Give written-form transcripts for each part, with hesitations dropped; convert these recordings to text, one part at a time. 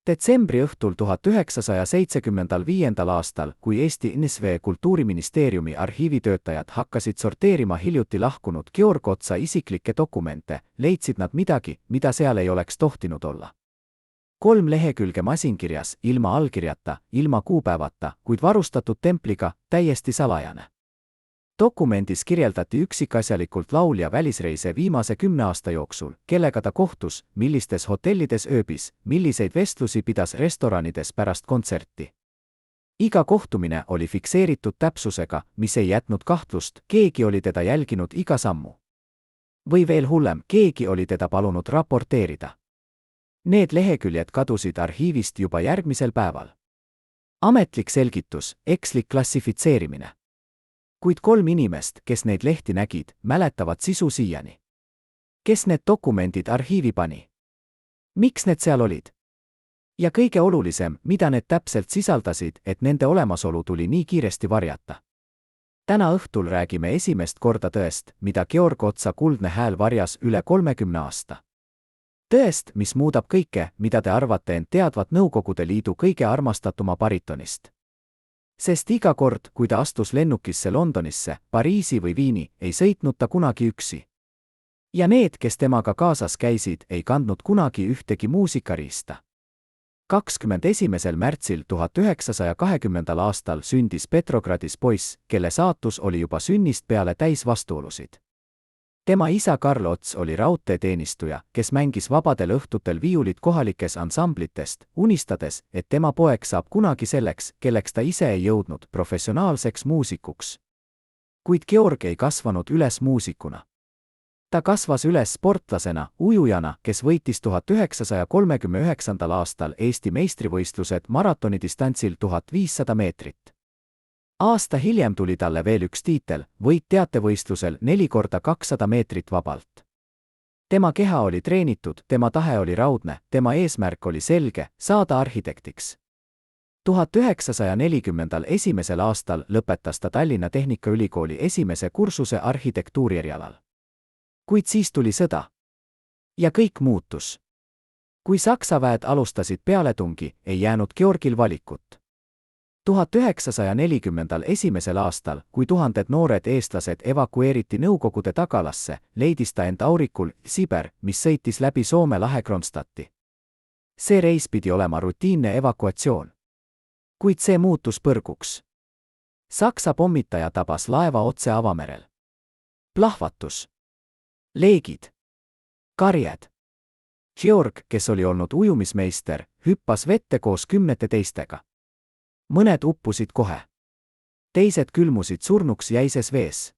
Detsembri õhtul 1975. aastal, kui Eesti NSV Kultuuriministeeriumi arhiivitöötajad hakkasid sorteerima hiljuti lahkunud Georg Otsa isiklikke dokumente, leidsid nad midagi, mida seal ei oleks tohtinud olla. 3 lehekülge masinkirjas, ilma allkirjata, ilma kuupäevata, kuid varustatud templiga, täiesti salajane. Dokumendis kirjeldati üksikasjalikult laulja välisreise viimase 10 aasta jooksul, kellega ta kohtus, millistes hotellides ööbis, milliseid vestlusi pidas restoranides pärast kontserti. Iga kohtumine oli fikseeritud täpsusega, mis ei jätnud kahtlust, keegi oli teda jälginud iga sammu. Või veel hullem, keegi oli teda palunud raporteerida. Need leheküljed kadusid arhiivist juba järgmisel päeval. Ametlik selgitus, ekslik klassifitseerimine. Kuid 3 inimest, kes neid lehti nägid, mäletavad sisu siiani. Kes need dokumendid arhiivi pani? Miks need seal olid? Ja kõige olulisem, mida need täpselt sisaldasid, et nende olemasolu tuli nii kiiresti varjata. Täna õhtul räägime esimest korda tõest, mida Georg Otsa kuldne hääl varjas üle 30 aasta. Tõest, mis muudab kõike, mida te arvate end teadvat Nõukogude Liidu kõige armastatuma baritonist. Sest iga kord, kui ta astus lennukisse Londonisse, Pariisi või Viini, ei sõitnud ta kunagi üksi. Ja need, kes temaga kaasas käisid, ei kandnud kunagi ühtegi muusikariista. 21. märtsil 1920. aastal sündis Petrogradis poiss, kelle saatus oli juba sünnist peale täis vastuolusid. Tema isa Karl Ots oli raudteeteenistuja, kes mängis vabadel õhtutel viiulit kohalikes ansamblitest, unistades, et tema poeg saab kunagi selleks, kelleks ta ise ei jõudnud, professionaalseks muusikuks. Kuid Georg ei kasvanud üles muusikuna. Ta kasvas üles sportlasena, ujujana, kes võitis 1939. aastal Eesti meistrivõistlused maratonidistantsil 1500 meetrit. Aasta hiljem tuli talle veel üks tiitel, võit teatevõistlusel 4x200 meetrit vabalt. Tema keha oli treenitud, tema tahe oli raudne, tema eesmärk oli selge, saada arhitektiks. 1941. aastal lõpetas ta Tallinna Tehnikaülikooli esimese kursuse arhitektuurierialal. Kuid siis tuli sõda. Ja kõik muutus. Kui Saksa väed alustasid pealetungi, ei jäänud Georgil valikut. 1941. aastal, kui tuhanded noored eestlased evakueeriti Nõukogude tagalasse, leidis ta end aurikul Siber, mis sõitis läbi Soome lahe Kronstadti. See reis pidi olema rutiinne evakuatsioon. Kuid see muutus põrguks. Saksa pommitaja tabas laeva otse avamerel. Plahvatus. Leegid. Karjed. Georg, kes oli olnud ujumismeister, hüppas vette koos 10 teistega. Mõned uppusid kohe. Teised külmusid surnuks jäises vees.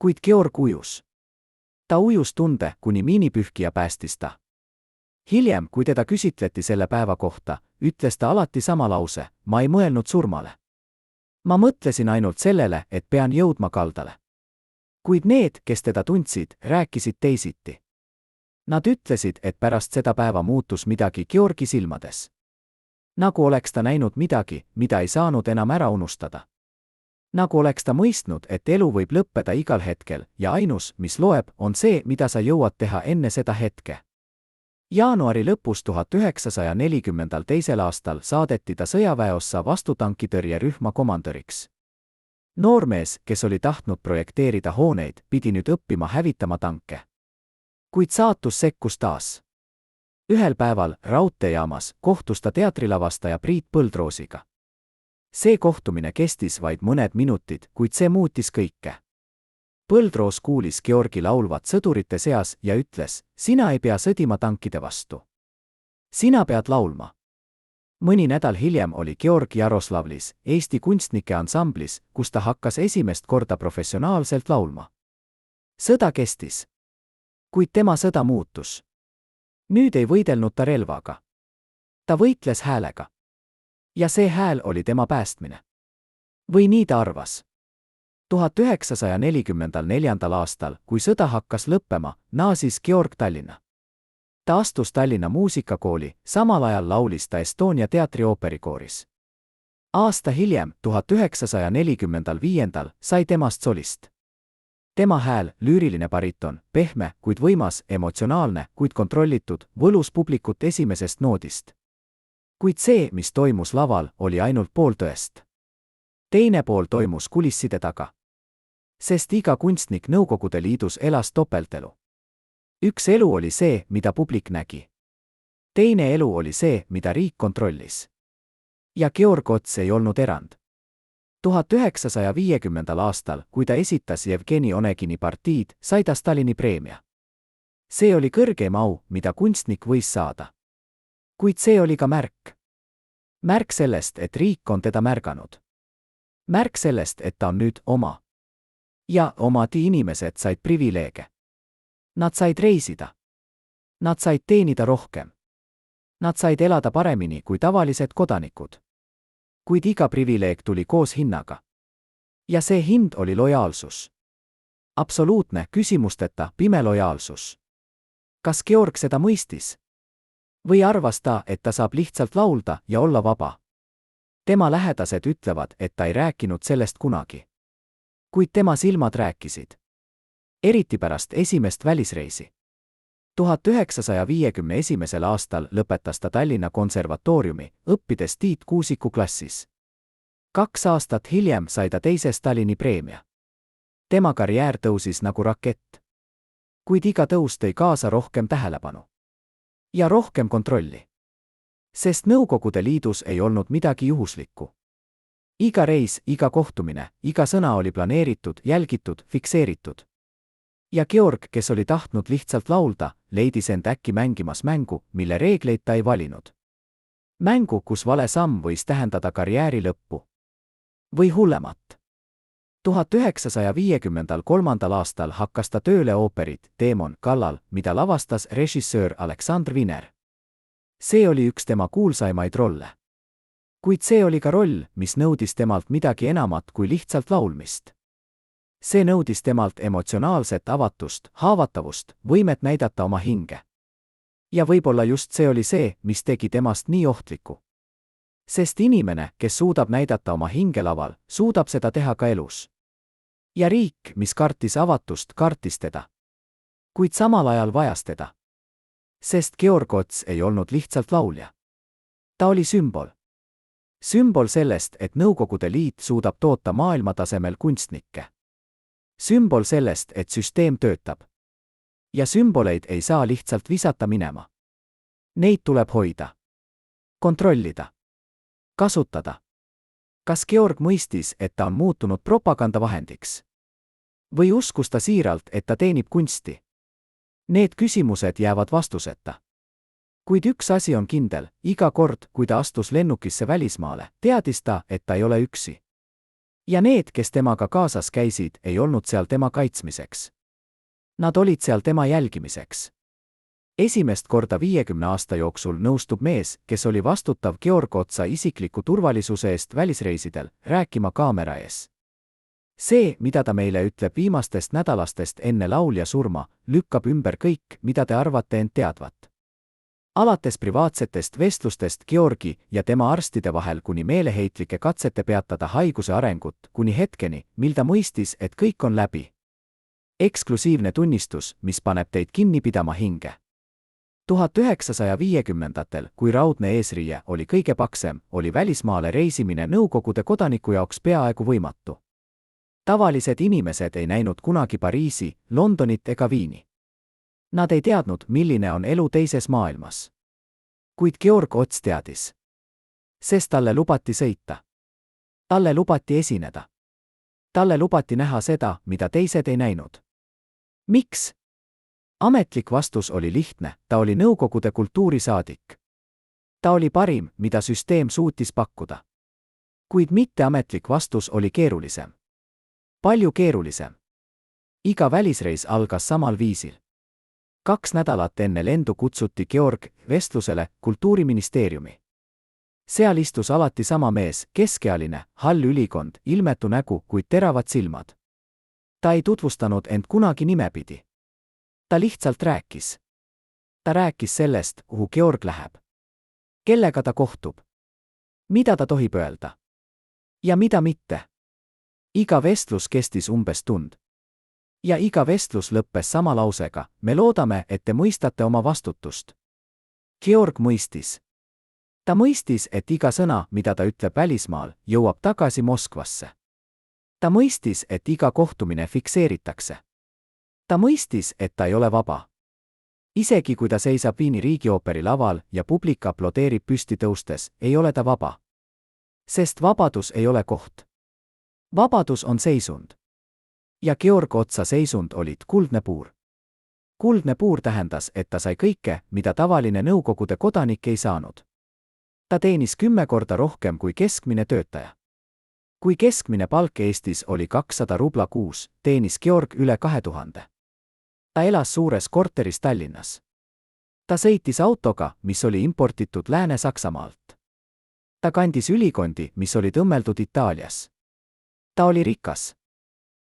Kuid Georg ujus. Ta ujus tunde, kuni miinipühkija päästis ta. Hiljem, kui teda küsitleti selle päeva kohta, ütles ta alati sama lause, ma ei mõelnud surmale. Ma mõtlesin ainult sellele, et pean jõudma kaldale. Kuid need, kes teda tundsid, rääkisid teisiti. Nad ütlesid, et pärast seda päeva muutus midagi Georgi silmades. Nagu oleks ta näinud midagi, mida ei saanud enam ära unustada. Nagu oleks ta mõistnud, et elu võib lõppeda igal hetkel ja ainus, mis loeb, on see, mida sa jõuad teha enne seda hetke. Jaanuari lõpus 1942. aastal saadeti ta sõjaväeossa vastutankitõrjerühma komandöriks. Noormees, kes oli tahtnud projekteerida hooneid, pidi nüüd õppima hävitama tanke. Kuid saatus sekkus taas. Ühel päeval raudteejaamas kohtus ta teatrilavastaja Priit Põldroosiga. See kohtumine kestis vaid mõned minutid, kuid see muutis kõike. Põldroos kuulis Georgi laulvat sõdurite seas ja ütles, sina ei pea sõdima tankide vastu. Sina pead laulma. Mõni nädal hiljem oli Georg Jaroslavlis, Eesti kunstnike ansamblis, kus ta hakkas esimest korda professionaalselt laulma. Sõda kestis. Kuid tema sõda muutus. Nüüd ei võidelnud ta relvaga. Ta võitles häälega. Ja see hääl oli tema päästmine. Või nii ta arvas. 1944. aastal, kui sõda hakkas lõppema, naasis Georg Tallinna. Ta astus Tallinna muusikakooli, samal ajal laulis ta Estonia teatri ooperikooris. Aasta hiljem, 1945. sai temast solist. Tema hääl, lüüriline bariton, pehme, kuid võimas, emotsionaalne, kuid kontrollitud, võlus publikut esimesest noodist. Kuid see, mis toimus laval, oli ainult pool tõest. Teine pool toimus kulisside taga. Sest iga kunstnik Nõukogude Liidus elas topeltelu. Üks elu oli see, mida publik nägi. Teine elu oli see, mida riik kontrollis. Ja Georg Ots ei olnud erand. 1950. aastal, kui ta esitas Jevgeni Onegini partiid, sai ta Stalini preemia. See oli kõrgeim au, mida kunstnik võis saada. Kuid see oli ka märk. Märk sellest, et riik on teda märganud. Märk sellest, et ta on nüüd oma. Ja omati inimesed said privileege. Nad said reisida. Nad said teenida rohkem. Nad said elada paremini kui tavalised kodanikud. Kuid iga privileeg tuli koos hinnaga. Ja see hind oli lojaalsus. Absoluutne, küsimusteta, pime lojaalsus. Kas Georg seda mõistis? Või arvas ta, et ta saab lihtsalt laulda ja olla vaba? Tema lähedased ütlevad, et ta ei rääkinud sellest kunagi. Kuid tema silmad rääkisid. Eriti pärast esimest välisreisi. 1951. aastal lõpetas ta Tallinna konservatooriumi, õppides Tiit Kuusiku klassis. 2 aastat hiljem sai ta teise Stalini preemia. Tema karjäär tõusis nagu rakett. Kuid iga tõus tõi kaasa rohkem tähelepanu. Ja rohkem kontrolli. Sest Nõukogude Liidus ei olnud midagi juhuslikku. Iga reis, iga kohtumine, iga sõna oli planeeritud, jälgitud, fikseeritud. Ja Georg, kes oli tahtnud lihtsalt laulda, leidis end äkki mängimas mängu, mille reegleid ta ei valinud. Mängu, kus vale samm võis tähendada karjääri lõppu. Või hullemat. 1953. aastal hakkas ta tööle ooperit Teemon kallal, mida lavastas režissöör Aleksandr Viner. See oli üks tema kuulsaimaid rolle. Kuid see oli ka roll, mis nõudis temalt midagi enamat kui lihtsalt laulmist. See nõudis temalt emotsionaalset avatust, haavatavust, võimet näidata oma hinge. Ja võib-olla just see oli see, mis tegi temast nii ohtliku. Sest inimene, kes suudab näidata oma hinge laval, suudab seda teha ka elus. Ja riik, mis kartis avatust, kartis teda. Kuid samal ajal vajas teda. Sest Georg Ots ei olnud lihtsalt laulja. Ta oli sümbol. Sümbol sellest, et Nõukogude Liit suudab toota maailmatasemel kunstnikke. Sümbol sellest, et süsteem töötab. Ja sümboleid ei saa lihtsalt visata minema. Neid tuleb hoida. Kontrollida. Kasutada. Kas Georg mõistis, et ta on muutunud propagandavahendiks? Või uskus ta siiralt, et ta teenib kunsti? Need küsimused jäävad vastuseta. Kuid üks asi on kindel, iga kord, kui ta astus lennukisse välismaale, teadis ta, et ta ei ole üksi. Ja need, kes temaga kaasas käisid, ei olnud seal tema kaitsmiseks. Nad olid seal tema jälgimiseks. Esimest korda 50 aasta jooksul nõustub mees, kes oli vastutav Georg Otsa isikliku turvalisuse eest välisreisidel, rääkima kaamera ees. See, mida ta meile ütleb viimastest nädalastest enne laulja surma, lükkab ümber kõik, mida te arvate end teadvat. Alates privaatsetest vestlustest Georgi ja tema arstide vahel kuni meeleheitlike katsete peatada haiguse arengut, kuni hetkeni, mil ta mõistis, et kõik on läbi. Eksklusiivne tunnistus, mis paneb teid kinni pidama hinge. 1950-ndatel, kui raudne eesriie oli kõige paksem, oli välismaale reisimine Nõukogude kodaniku jaoks peaaegu võimatu. Tavalised inimesed ei näinud kunagi Pariisi, Londonit ega Viini. Nad ei teadnud, milline on elu teises maailmas. Kuid Georg Ots teadis. Sest talle lubati sõita. Talle lubati esineda. Talle lubati näha seda, mida teised ei näinud. Miks? Ametlik vastus oli lihtne, ta oli Nõukogude kultuurisaadik. Ta oli parim, mida süsteem suutis pakkuda. Kuid mitteametlik vastus oli keerulisem. Palju keerulisem. Iga välisreis algas samal viisil. 2 nädalat enne lendu kutsuti Georg vestlusele Kultuuriministeeriumi. Seal istus alati sama mees, keskealine, hall ülikond, ilmetu nägu, kuid teravad silmad. Ta ei tutvustanud end kunagi nimepidi. Ta lihtsalt rääkis. Ta rääkis sellest, kuhu Georg läheb. Kellega ta kohtub. Mida ta tohib öelda. Ja mida mitte. Iga vestlus kestis umbes tund. Ja iga vestlus lõppes sama lausega, me loodame, et te mõistate oma vastutust. Georg mõistis. Ta mõistis, et iga sõna, mida ta ütleb välismaal, jõuab tagasi Moskvasse. Ta mõistis, et iga kohtumine fikseeritakse. Ta mõistis, et ta ei ole vaba. Isegi kui ta seisab Viini riigiooperi laval ja publik aplodeerib püsti tõustes, ei ole ta vaba. Sest vabadus ei ole koht. Vabadus on seisund. Ja Georg Otsa seisund olid kuldne puur. Kuldne puur tähendas, et ta sai kõike, mida tavaline Nõukogude kodanik ei saanud. Ta teenis 10 korda rohkem kui keskmine töötaja. Kui keskmine palk Eestis oli 200 rubla kuus, teenis Georg üle 2000. Ta elas suures korteris Tallinnas. Ta sõitis autoga, mis oli importitud Lääne-Saksamaalt. Ta kandis ülikondi, mis olid õmmeldud Itaalias. Ta oli rikas.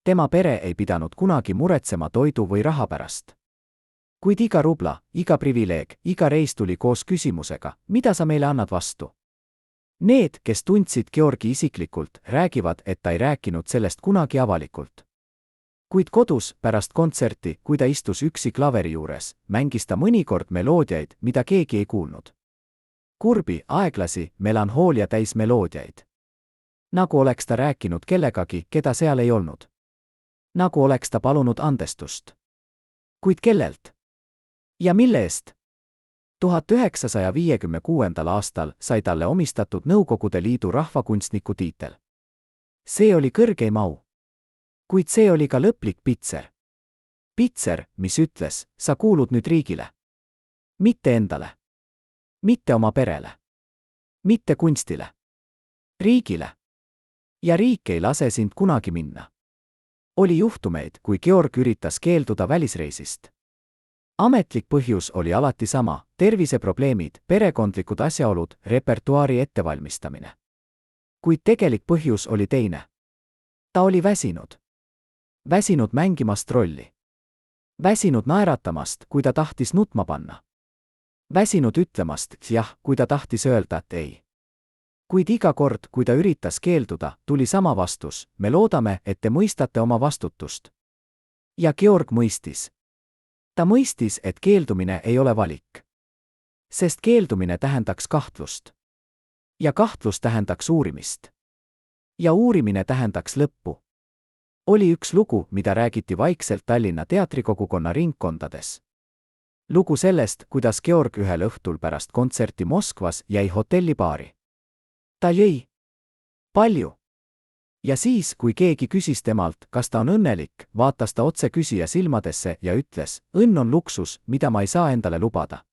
Tema pere ei pidanud kunagi muretsema toidu või raha pärast. Kuid iga rubla, iga privileeg, iga reis tuli koos küsimusega, mida sa meile annad vastu. Need, kes tundsid Georgi isiklikult, räägivad, et ta ei rääkinud sellest kunagi avalikult. Kuid kodus, pärast kontserti, kui ta istus üksi klaveri juures, mängis ta mõnikord meloodiaid, mida keegi ei kuulnud. Kurbi, aeglasi, melanhoolia täis meloodiaid. Nagu oleks ta rääkinud kellegagi, keda seal ei olnud. Nagu oleks ta palunud andestust. Kuid kellelt? Ja mille eest? 1956. aastal sai talle omistatud Nõukogude Liidu rahvakunstniku tiitel. See oli kõrgeim au. Kuid see oli ka lõplik pitser. Pitser, mis ütles, sa kuulud nüüd riigile. Mitte endale. Mitte oma perele. Mitte kunstile. Riigile. Ja riik ei lase sind kunagi minna. Oli juhtumeid, kui Georg üritas keelduda välisreisist. Ametlik põhjus oli alati sama, terviseprobleemid, perekondlikud asjaolud, repertuaari ettevalmistamine. Kuid tegelik põhjus oli teine. Ta oli väsinud. Väsinud mängimast rolli. Väsinud naeratamast, kui ta tahtis nutma panna. Väsinud ütlemast jah, kui ta tahtis öelda, et ei. Kuid iga kord, kui ta üritas keelduda, tuli sama vastus, me loodame, et te mõistate oma vastutust. Ja Georg mõistis. Ta mõistis, et keeldumine ei ole valik. Sest keeldumine tähendaks kahtlust. Ja kahtlus tähendaks uurimist. Ja uurimine tähendaks lõppu. Oli üks lugu, mida räägiti vaikselt Tallinna teatrikogukonna ringkondades. Lugu sellest, kuidas Georg ühel õhtul pärast kontserti Moskvas jäi hotellibaari. Ta jõi palju. Ja siis, kui keegi küsis temalt, kas ta on õnnelik, vaatas ta otse küsija silmadesse ja ütles, õnn on luksus, mida ma ei saa endale lubada.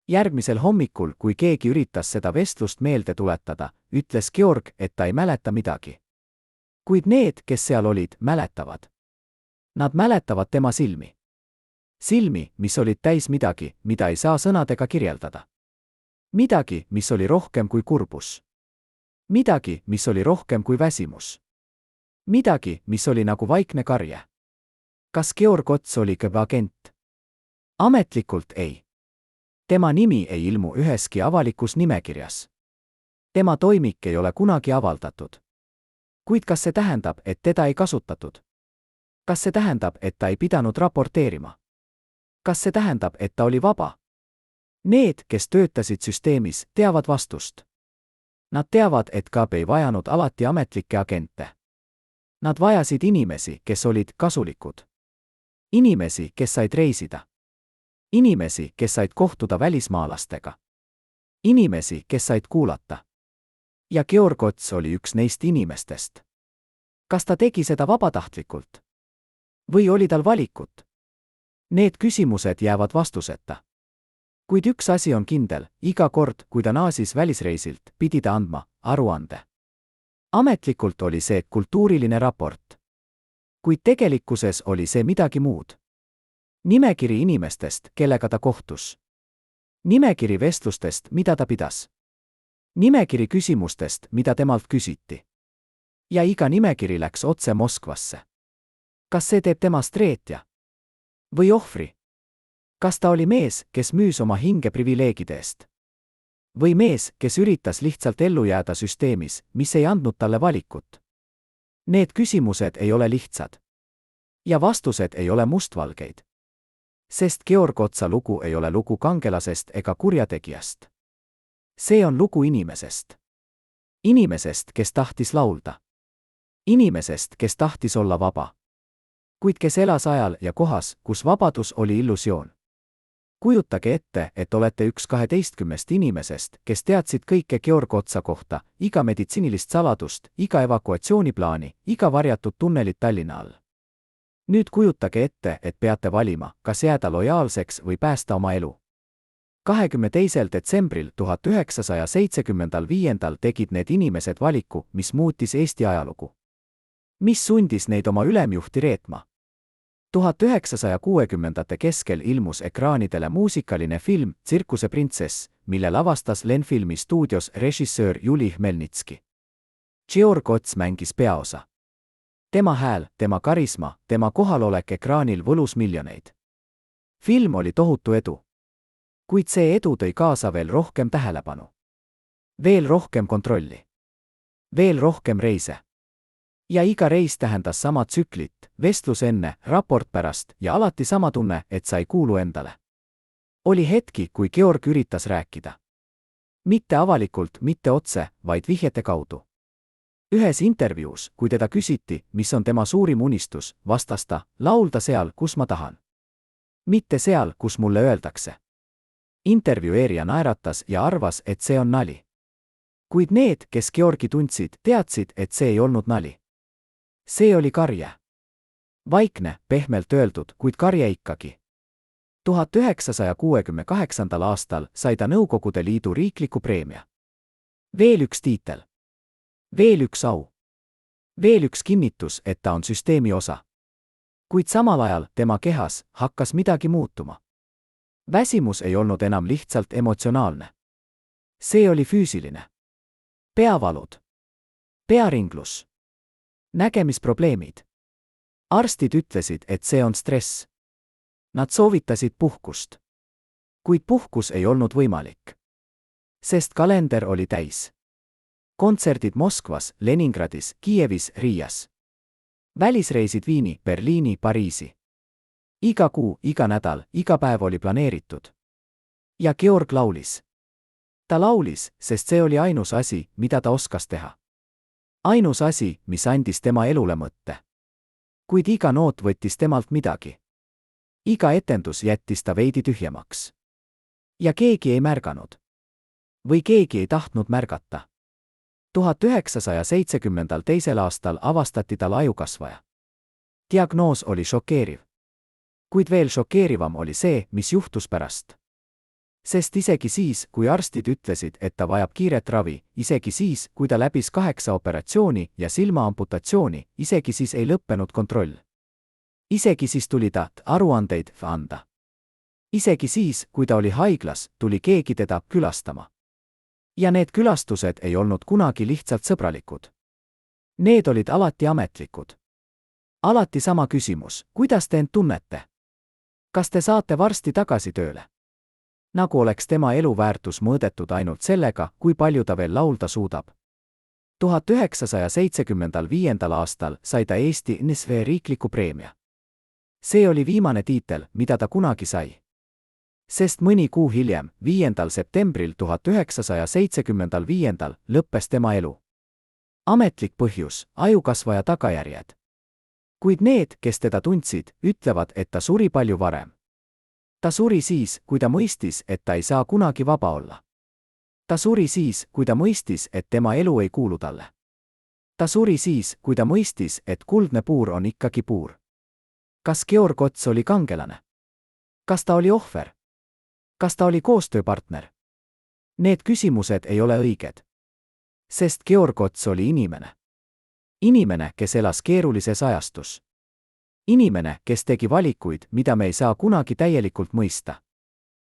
Järgmisel hommikul, kui keegi üritas seda vestlust meelde tuletada, ütles Georg, et ta ei mäleta midagi. Kuid need, kes seal olid, mäletavad. Nad mäletavad tema silmi. Silmi, mis olid täis midagi, mida ei saa sõnadega kirjeldada. Midagi, mis oli rohkem kui kurbus. Midagi, mis oli rohkem kui väsimus. Midagi, mis oli nagu vaikne karje. Kas Georg Ots oli agent? Ametlikult ei. Tema nimi ei ilmu üheski avalikus nimekirjas. Tema toimik ei ole kunagi avaldatud. Kuid kas see tähendab, et teda ei kasutatud? Kas see tähendab, et ta ei pidanud raporteerima? Kas see tähendab, et ta oli vaba? Need, kes töötasid süsteemis, teavad vastust. Nad teavad, et KAB ei vajanud alati ametlikke agente. Nad vajasid inimesi, kes olid kasulikud. Inimesi, kes said reisida. Inimesi, kes said kohtuda välismaalastega. Inimesi, kes said kuulata. Ja Georg Ots oli üks neist inimestest. Kas ta tegi seda vabatahtlikult? Või oli tal valikut? Need küsimused jäävad vastuseta. Kuid üks asi on kindel, iga kord, kui ta naasis välisreisilt, pidi ta andma aruande. Ametlikult oli see kultuuriline raport. Kuid tegelikkuses oli see midagi muud. Nimekiri inimestest, kellega ta kohtus. Nimekiri vestlustest, mida ta pidas. Nimekiri küsimustest, mida temalt küsiti. Ja iga nimekiri läks otse Moskvasse. Kas see teeb temast reetja? Või ohvri? Kas ta oli mees, kes müüs oma hinge privileegide eest? Või mees, kes üritas lihtsalt ellu jääda süsteemis, mis ei andnud talle valikut? Need küsimused ei ole lihtsad. Ja vastused ei ole mustvalgeid. Sest Georg Otsa lugu ei ole lugu kangelasest ega kurjategijast. See on lugu inimesest. Inimesest, kes tahtis laulda. Inimesest, kes tahtis olla vaba. Kuid kes elas ajal ja kohas, kus vabadus oli illusioon. Kujutage ette, et olete üks 12 inimesest, kes teadsid kõike Georg Otsa kohta, iga meditsiinilist saladust, iga evakuatsiooniplaani, iga varjatud tunnelit Tallinna all. Nüüd kujutage ette, et peate valima, kas jääda lojaalseks või päästa oma elu. 22. detsembril 1975 tegid need inimesed valiku, mis muutis Eesti ajalugu. Mis sundis neid oma ülemjuhti reetma? 1960ndate keskel ilmus ekraanidele muusikaline film Tsirkuseprintsess, mille lavastas Lenfilmi stuudios režissöör Juli Hmelnitski. Georg Ots mängis peaosa. Tema hääl, tema karisma, tema kohalolek ekraanil võlus miljoneid. Film oli tohutu edu. Kuid see edu tõi kaasa veel rohkem tähelepanu. Veel rohkem kontrolli. Veel rohkem reise. Ja iga reis tähendas sama tsüklit, vestlus enne, raport pärast ja alati sama tunne, et sa ei kuulu endale. Oli hetki, kui Georg üritas rääkida. Mitte avalikult, mitte otse, vaid vihjete kaudu. Ühes intervjuus, kui teda küsiti, mis on tema suurim unistus, vastas ta, laulda seal, kus ma tahan. Mitte seal, kus mulle öeldakse. Intervjueerija naeratas ja arvas, et see on nali. Kuid need, kes Georgi tundsid, teadsid, et see ei olnud nali. See oli karje. Vaikne, pehmelt öeldud, kuid karje ikkagi. 1968. aastal sai ta Nõukogude Liidu riikliku preemia. Veel üks tiitel. Veel üks au. Veel üks kinnitus, et ta on süsteemi osa. Kuid samal ajal tema kehas hakkas midagi muutuma. Väsimus ei olnud enam lihtsalt emotsionaalne. See oli füüsiline. Peavalud. Pearinglus. Nägemisprobleemid. Arstid ütlesid, et see on stress. Nad soovitasid puhkust. Kuid puhkus ei olnud võimalik. Sest kalender oli täis. Kontserdid Moskvas, Leningradis, Kiievis, Riias. Välisreisid Viini, Berliini, Pariisi. Iga kuu, iga nädal, iga päev oli planeeritud. Ja Georg laulis. Ta laulis, sest see oli ainus asi, mida ta oskas teha. Ainus asi, mis andis tema elule mõtte. Kuid iga noot võttis temalt midagi. Iga etendus jättis ta veidi tühjemaks. Ja keegi ei märganud. Või keegi ei tahtnud märgata. 1972. aastal avastati tal ajukasvaja. Diagnoos oli šokeeriv. Kuid veel šokeerivam oli see, mis juhtus pärast. Sest isegi siis, kui arstid ütlesid, et ta vajab kiiret ravi, isegi siis, kui ta läbis 8 operatsiooni ja silmaamputatsiooni, isegi siis ei lõppenud kontroll. Isegi siis tuli ta aruandeid anda. Isegi siis, kui ta oli haiglas, tuli keegi teda külastama. Ja need külastused ei olnud kunagi lihtsalt sõbralikud. Need olid alati ametlikud. Alati sama küsimus, kuidas te end tunnete? Kas te saate varsti tagasi tööle? Nagu oleks tema eluväärtus mõõdetud ainult sellega, kui palju ta veel laulda suudab. 1975. aastal sai ta Eesti NSV riikliku preemia. See oli viimane tiitel, mida ta kunagi sai. Sest mõni kuu hiljem, 5. septembril 1975 lõppes tema elu. Ametlik põhjus, ajukasvaja tagajärjed. Kuid need, kes teda tundsid, ütlevad, et ta suri palju varem. Ta suri siis, kui ta mõistis, et ta ei saa kunagi vaba olla. Ta suri siis, kui ta mõistis, et tema elu ei kuulu talle. Ta suri siis, kui ta mõistis, et kuldne puur on ikkagi puur. Kas Georg Ots oli kangelane? Kas ta oli ohver? Kas ta oli koostööpartner? Need küsimused ei ole õiged. Sest Georg Ots oli inimene. Inimene, kes elas keerulises ajastus. Inimene, kes tegi valikuid, mida me ei saa kunagi täielikult mõista.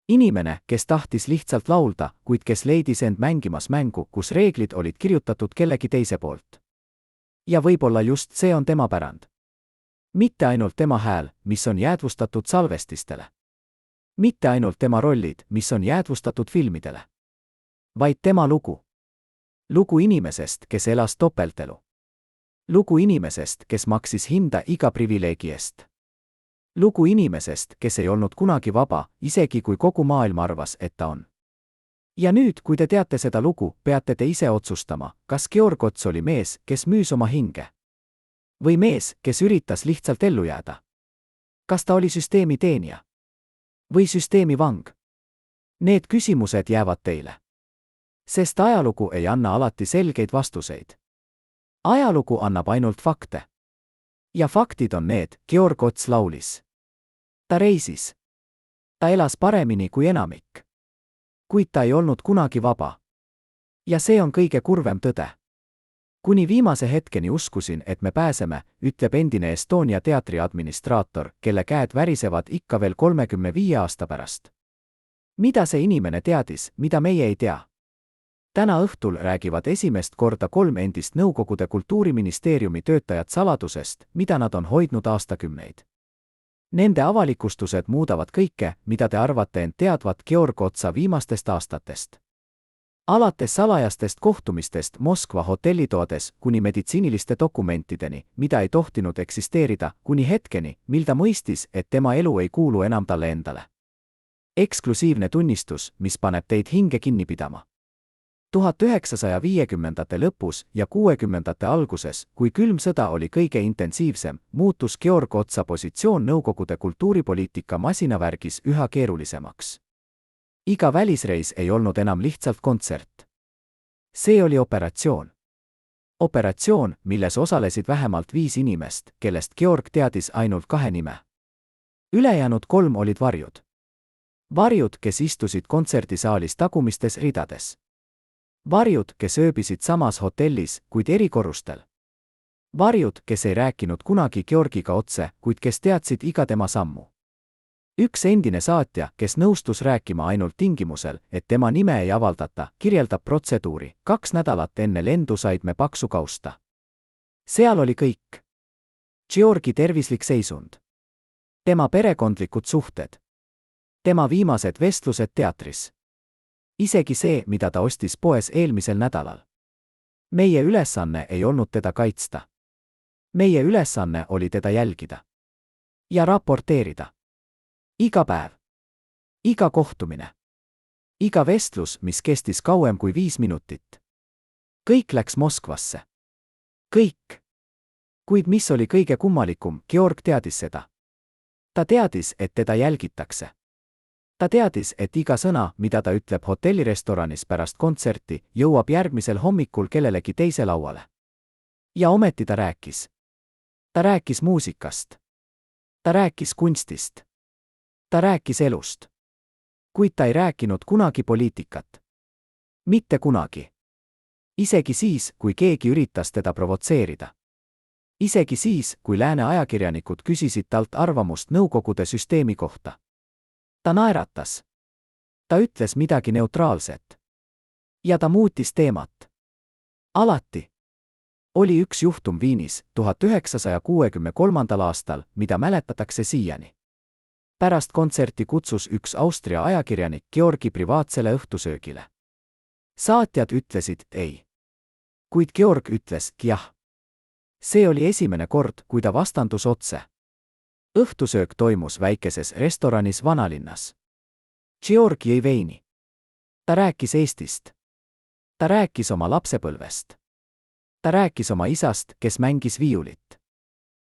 Inimene, kes tahtis lihtsalt laulda, kuid kes leidis end mängimas mängu, kus reeglid olid kirjutatud kellegi teise poolt. Ja võib-olla just see on tema pärand. Mitte ainult tema hääl, mis on jäädvustatud salvestistele. Mitte ainult tema rollid, mis on jäädvustatud filmidele. Vaid tema lugu. Lugu inimesest, kes elas topeltelu. Lugu inimesest, kes maksis hinda iga privileegi eest. Lugu inimesest, kes ei olnud kunagi vaba, isegi kui kogu maailm arvas, et ta on. Ja nüüd, kui te teate seda lugu, peate te ise otsustama, kas Georg Ots oli mees, kes müüs oma hinge. Või mees, kes üritas lihtsalt ellu jääda. Kas ta oli süsteemi teenija? Või süsteemi vang? Need küsimused jäävad teile. Sest ajalugu ei anna alati selgeid vastuseid. Ajalugu annab ainult fakte. Ja faktid on need, Georg Ots laulis. Ta reisis. Ta elas paremini kui enamik. Kuid ta ei olnud kunagi vaba. Ja see on kõige kurvem tõde. Kuni viimase hetkeni uskusin, et me pääseme, ütleb endine Estonia teatri administraator, kelle käed värisevad ikka veel 35 aasta pärast. Mida see inimene teadis, mida meie ei tea? Täna õhtul räägivad esimest korda 3 endist Nõukogude Kultuuriministeeriumi töötajat saladusest, mida nad on hoidnud aastakümneid. Nende avalikustused muudavad kõike, mida te arvate end teadvat Georg Otsa viimastest aastatest. Alates salajastest kohtumistest Moskva hotellitoades kuni meditsiiniliste dokumentideni, mida ei tohtinud eksisteerida, kuni hetkeni, mil ta mõistis, et tema elu ei kuulu enam talle endale. Eksklusiivne tunnistus, mis paneb teid hinge kinni pidama. 1950ndate lõpus ja 60ndate alguses, kui külm sõda oli kõige intensiivsem, muutus Georg Otsa positsioon Nõukogude kultuuripoliitika masinavärgis üha keerulisemaks. Iga välisreis ei olnud enam lihtsalt kontsert. See oli operatsioon. Operatsioon, milles osalesid vähemalt 5 inimest, kellest Georg teadis ainult 2 nime. Ülejäänud 3 olid varjud. Varjud, kes istusid kontserdisaalis tagumistes ridades. Varjud, kes ööbisid samas hotellis, kuid eri korrustel. Varjud, kes ei rääkinud kunagi Georgiga otse, kuid kes teadsid iga tema sammu. Üks endine saatja, kes nõustus rääkima ainult tingimusel, et tema nime ei avaldata, kirjeldab protseduuri. 2 nädalat enne lendu said me paksu kausta. Seal oli kõik. Georgi tervislik seisund. Tema perekondlikud suhted. Tema viimased vestlused teatris. Isegi see, mida ta ostis poes eelmisel nädalal. Meie ülesanne ei olnud teda kaitsta. Meie ülesanne oli teda jälgida. Ja raporteerida. Iga päev. Iga kohtumine. Iga vestlus, mis kestis kauem kui 5 minutit. Kõik läks Moskvasse. Kõik. Kuid mis oli kõige kummalikum, Georg teadis seda. Ta teadis, et teda jälgitakse. Ta teadis, et iga sõna, mida ta ütleb hotellirestoranis pärast kontserti, jõuab järgmisel hommikul kellelegi teise lauale. Ja ometi ta rääkis. Ta rääkis muusikast. Ta rääkis kunstist. Ta rääkis elust. Kuid ta ei rääkinud kunagi poliitikat. Mitte kunagi. Isegi siis, kui keegi üritas teda provotseerida. Isegi siis, kui lääne ajakirjanikud küsisid talt arvamust Nõukogude süsteemi kohta. Ta naeratas. Ta ütles midagi neutraalset. Ja ta muutis teemat. Alati. Oli üks juhtum Viinis 1963. aastal, mida mäletatakse siiani. Pärast kontserti kutsus üks Austria ajakirjanik Georgi privaatsele õhtusöögile. Saatjad ütlesid ei. Kuid Georg ütles jah. See oli esimene kord, kui ta vastandus otse. Õhtusöök toimus väikeses restoranis vanalinnas. Georg jõi veini. Ta rääkis Eestist. Ta rääkis oma lapsepõlvest. Ta rääkis oma isast, kes mängis viiulit.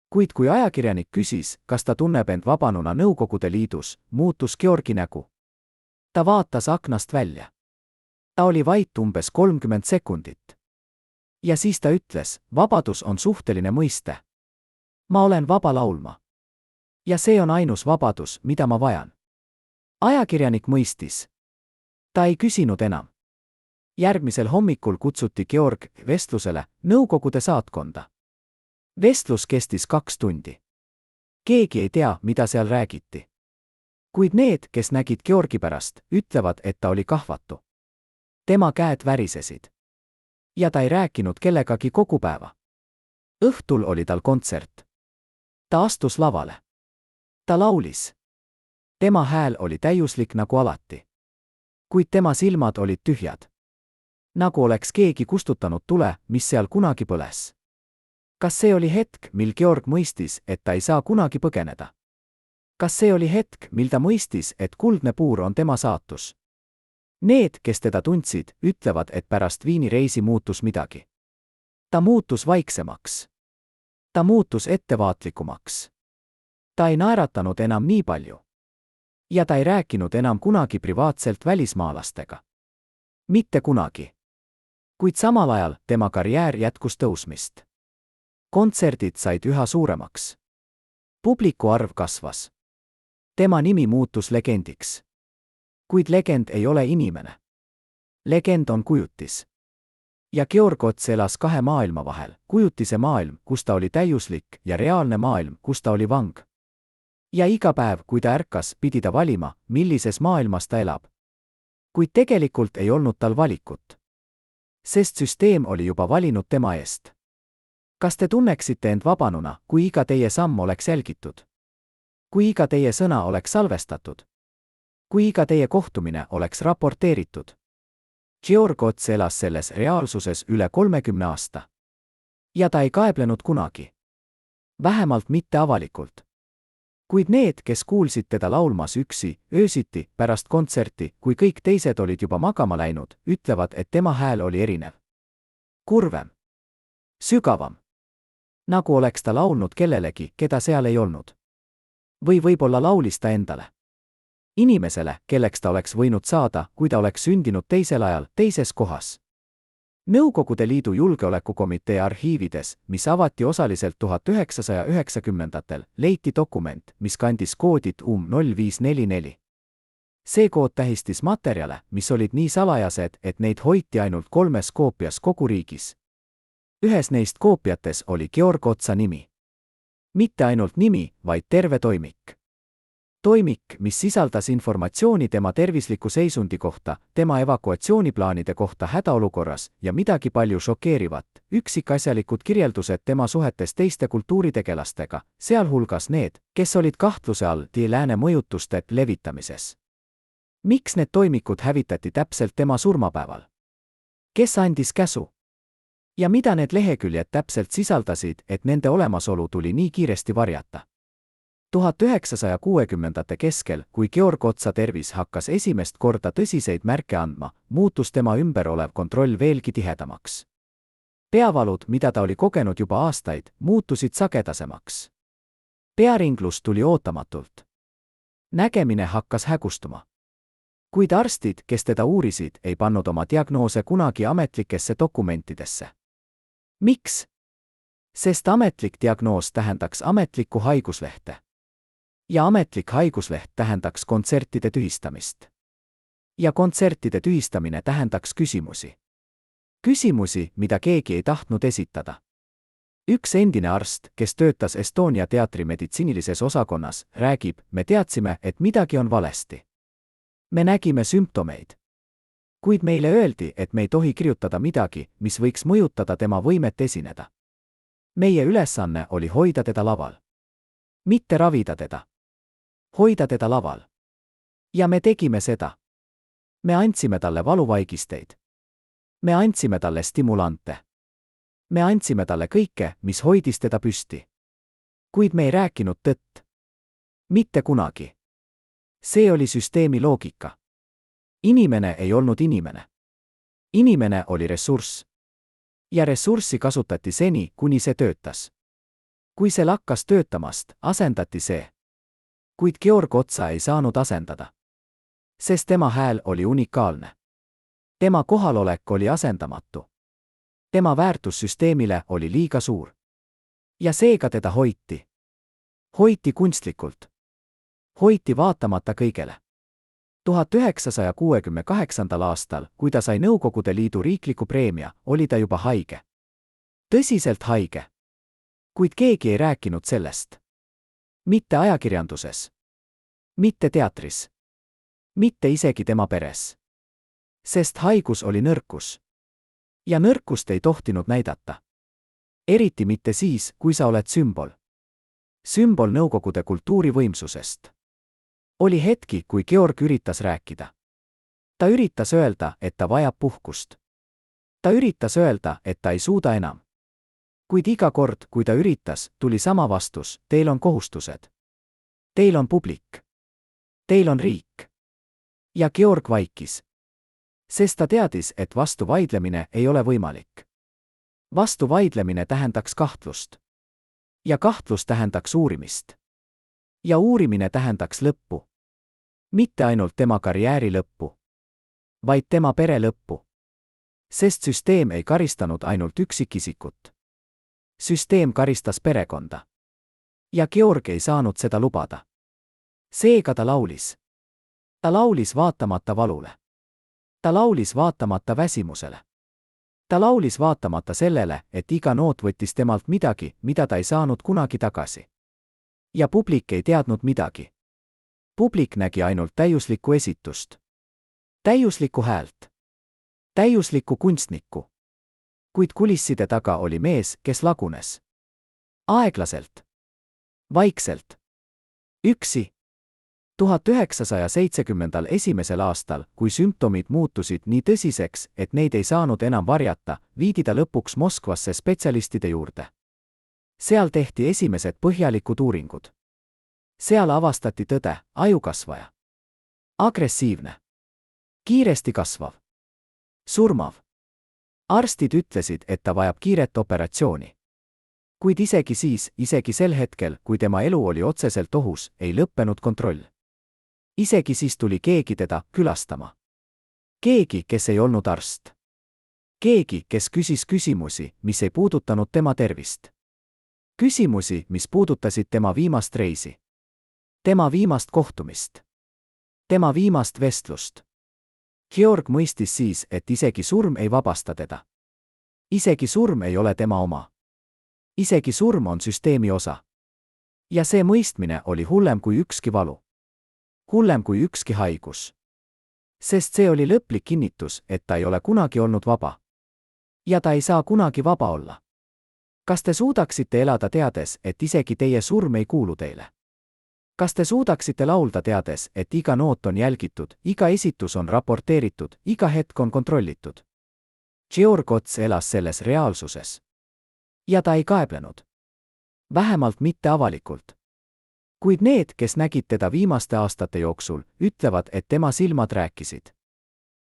Kuid kui ajakirjanik küsis, kas ta tunneb end vabanuna Nõukogude Liidus, muutus Georgi nägu. Ta vaatas aknast välja. Ta oli vait umbes 30 sekundit. Ja siis ta ütles, vabadus on suhteline mõiste. Ma olen vaba laulma. Ja see on ainus vabadus, mida ma vajan. Ajakirjanik mõistis. Ta ei küsinud enam. Järgmisel hommikul kutsuti Georg vestlusele Nõukogude saatkonda. Vestlus kestis 2 tundi. Keegi ei tea, mida seal räägiti. Kuid need, kes nägid Georgi pärast, ütlevad, et ta oli kahvatu. Tema käed värisesid. Ja ta ei rääkinud kellegagi kogu päeva. Õhtul oli tal kontsert. Ta astus lavale. Ta laulis. Tema hääl oli täiuslik nagu alati. Kuid tema silmad olid tühjad. Nagu oleks keegi kustutanud tule, mis seal kunagi põles. Kas see oli hetk, mil Georg mõistis, et ta ei saa kunagi põgeneda? Kas see oli hetk, mil ta mõistis, et kuldne puur on tema saatus? Need, kes teda tundsid, ütlevad, et pärast Viini reisi muutus midagi. Ta muutus vaiksemaks. Ta muutus ettevaatlikumaks. Ta ei naeratanud enam nii palju. Ja ta ei rääkinud enam kunagi privaatselt välismaalastega. Mitte kunagi. Kuid samal ajal tema karjäär jätkus tõusmist. Kontserdid said üha suuremaks. Publiku arv kasvas. Tema nimi muutus legendiks. Kuid legend ei ole inimene. Legend on kujutis. Ja Georg Ots elas kahe maailma vahel, kujutise maailm, kus ta oli täiuslik, ja reaalne maailm, kus ta oli vang. Ja iga päev, kui ta ärkas, pidi ta valima, millises maailmas ta elab. Kuid tegelikult ei olnud tal valikut. Sest süsteem oli juba valinud tema eest. Kas te tunneksite end vabanuna, kui iga teie samm oleks jälgitud? Kui iga teie sõna oleks salvestatud? Kui iga teie kohtumine oleks raporteeritud? Georg Ots elas selles reaalsuses üle 30 aasta. Ja ta ei kaeblenud kunagi. Vähemalt mitte avalikult. Kuid need, kes kuulsid teda laulmas üksi, öösiti, pärast kontserti, kui kõik teised olid juba magama läinud, ütlevad, et tema hääl oli erinev. Kurvem. Sügavam. Nagu oleks ta laulnud kellelegi, keda seal ei olnud. Või võib-olla laulis ta endale. Inimesele, kelleks ta oleks võinud saada, kui ta oleks sündinud teisel ajal, teises kohas. Nõukogude Liidu Julgeolekukomitee arhiivides, mis avati osaliselt 1990-ndatel, leiti dokument, mis kandis koodit UM0544. See kood tähistis materjale, mis olid nii salajased, et neid hoiti ainult 3 koopias kogu riigis. Ühes neist koopiates oli Georg Otsa nimi. Mitte ainult nimi, vaid terve toimik. Toimik, mis sisaldas informatsiooni tema tervisliku seisundi kohta, tema evakuatsiooniplaanide kohta hädaolukorras ja midagi palju šokeerivat, üksikasjalikud kirjeldused tema suhetes teiste kultuuritegelastega, sealhulgas need, kes olid kahtluse all lääne mõjutuste levitamises. Miks need toimikud hävitati täpselt tema surmapäeval? Kes andis käsu? Ja mida need leheküljed täpselt sisaldasid, et nende olemasolu tuli nii kiiresti varjata? 1960-ndate keskel, kui Georg Otsa tervis hakkas esimest korda tõsiseid märke andma, muutus tema ümber olev kontroll veelgi tihedamaks. Peavalud, mida ta oli kogenud juba aastaid, muutusid sagedasemaks. Pearinglus tuli ootamatult. Nägemine hakkas hägustuma. Kuid arstid, kes teda uurisid, ei pannud oma diagnoose kunagi ametlikesse dokumentidesse. Miks? Sest ametlik diagnoos tähendaks ametlikku haiguslehte. Ja ametlik haigusleht tähendaks kontsertide tühistamist. Ja kontsertide tühistamine tähendaks küsimusi. Küsimusi, mida keegi ei tahtnud esitada. Üks endine arst, kes töötas Estonia teatri meditsiinilises osakonnas, räägib, me teadsime, et midagi on valesti. Me nägime sümptomeid. Kuid meile öeldi, et me ei tohi kirjutada midagi, mis võiks mõjutada tema võimet esineda. Meie ülesanne oli hoida teda laval. Mitte ravida teda. Hoida teda laval. Ja me tegime seda. Me andsime talle valuvaigisteid. Me andsime talle stimulante. Me andsime talle kõike, mis hoidis teda püsti. Kuid me ei rääkinud tõtt. Mitte kunagi. See oli süsteemi loogika. Inimene ei olnud inimene. Inimene oli ressurss. Ja ressurssi kasutati seni, kuni see töötas. Kui see lakkas töötamast, asendati see. Kuid Georg Otsa ei saanud asendada. Sest tema hääl oli unikaalne. Tema kohalolek oli asendamatu. Tema väärtus süsteemile oli liiga suur. Ja seega teda hoiti. Hoiti kunstlikult. Hoiti vaatamata kõigele. 1968. aastal, kui ta sai Nõukogude Liidu riikliku preemia, oli ta juba haige. Tõsiselt haige. Kuid keegi ei rääkinud sellest. Mitte ajakirjanduses. Mitte teatris. Mitte isegi tema peres. Sest haigus oli nõrkus. Ja nõrkust ei tohtinud näidata. Eriti mitte siis, kui sa oled sümbol. Sümbol Nõukogude kultuurivõimsusest. Oli hetki, kui Georg üritas rääkida. Ta üritas öelda, et ta vajab puhkust. Ta üritas öelda, et ta ei suuda enam. Kuid iga kord, kui ta üritas, tuli sama vastus, teil on kohustused. Teil on publik. Teil on riik. Ja Georg vaikis. Sest ta teadis, et vastuvaidlemine ei ole võimalik. Vastuvaidlemine tähendaks kahtlust. Ja kahtlus tähendaks uurimist. Ja uurimine tähendaks lõppu. Mitte ainult tema karjääri lõppu, vaid tema pere lõppu. Sest süsteem ei karistanud ainult üksikisikut. Süsteem karistas perekonda. Ja Georg ei saanud seda lubada. Seega ta laulis. Ta laulis vaatamata valule. Ta laulis vaatamata väsimusele. Ta laulis vaatamata sellele, et iga noot võttis temalt midagi, mida ta ei saanud kunagi tagasi. Ja publik ei teadnud midagi. Publik nägi ainult täiuslikku esitust. Täiuslikku häält. Täiuslikku kunstnikku. Kuid kulisside taga oli mees, kes lagunes. Aeglaselt. Vaikselt. Üksi. 1971. aastal, kui sümptomid muutusid nii tõsiseks, et neid ei saanud enam varjata, viidi ta lõpuks Moskvasse spetsialistide juurde. Seal tehti esimesed põhjalikud uuringud. Seal avastati tõde, ajukasvaja. Agressiivne. Kiiresti kasvav. Surmav. Arstid ütlesid, et ta vajab kiiret operatsiooni. Kuid isegi siis, isegi sel hetkel, kui tema elu oli otseselt ohus, ei lõppenud kontroll. Isegi siis tuli keegi teda külastama. Keegi, kes ei olnud arst. Keegi, kes küsis küsimusi, mis ei puudutanud tema tervist. Küsimusi, mis puudutasid tema viimast reisi. Tema viimast kohtumist. Tema viimast vestlust. Georg mõistis siis, et isegi surm ei vabasta teda. Isegi surm ei ole tema oma. Isegi surm on süsteemi osa. Ja see mõistmine oli hullem kui ükski valu. Hullem kui ükski haigus. Sest see oli lõplik kinnitus, et ta ei ole kunagi olnud vaba. Ja ta ei saa kunagi vaba olla. Kas te suudaksite elada teades, et isegi teie surm ei kuulu teile? Kas te suudaksite laulda teades, et iga noot on jälgitud, iga esitus on raporteeritud, iga hetk on kontrollitud? Georg Ots elas selles reaalsuses. Ja ta ei kaeblenud. Vähemalt mitte avalikult. Kuid need, kes nägid teda viimaste aastate jooksul, ütlevad, et tema silmad rääkisid.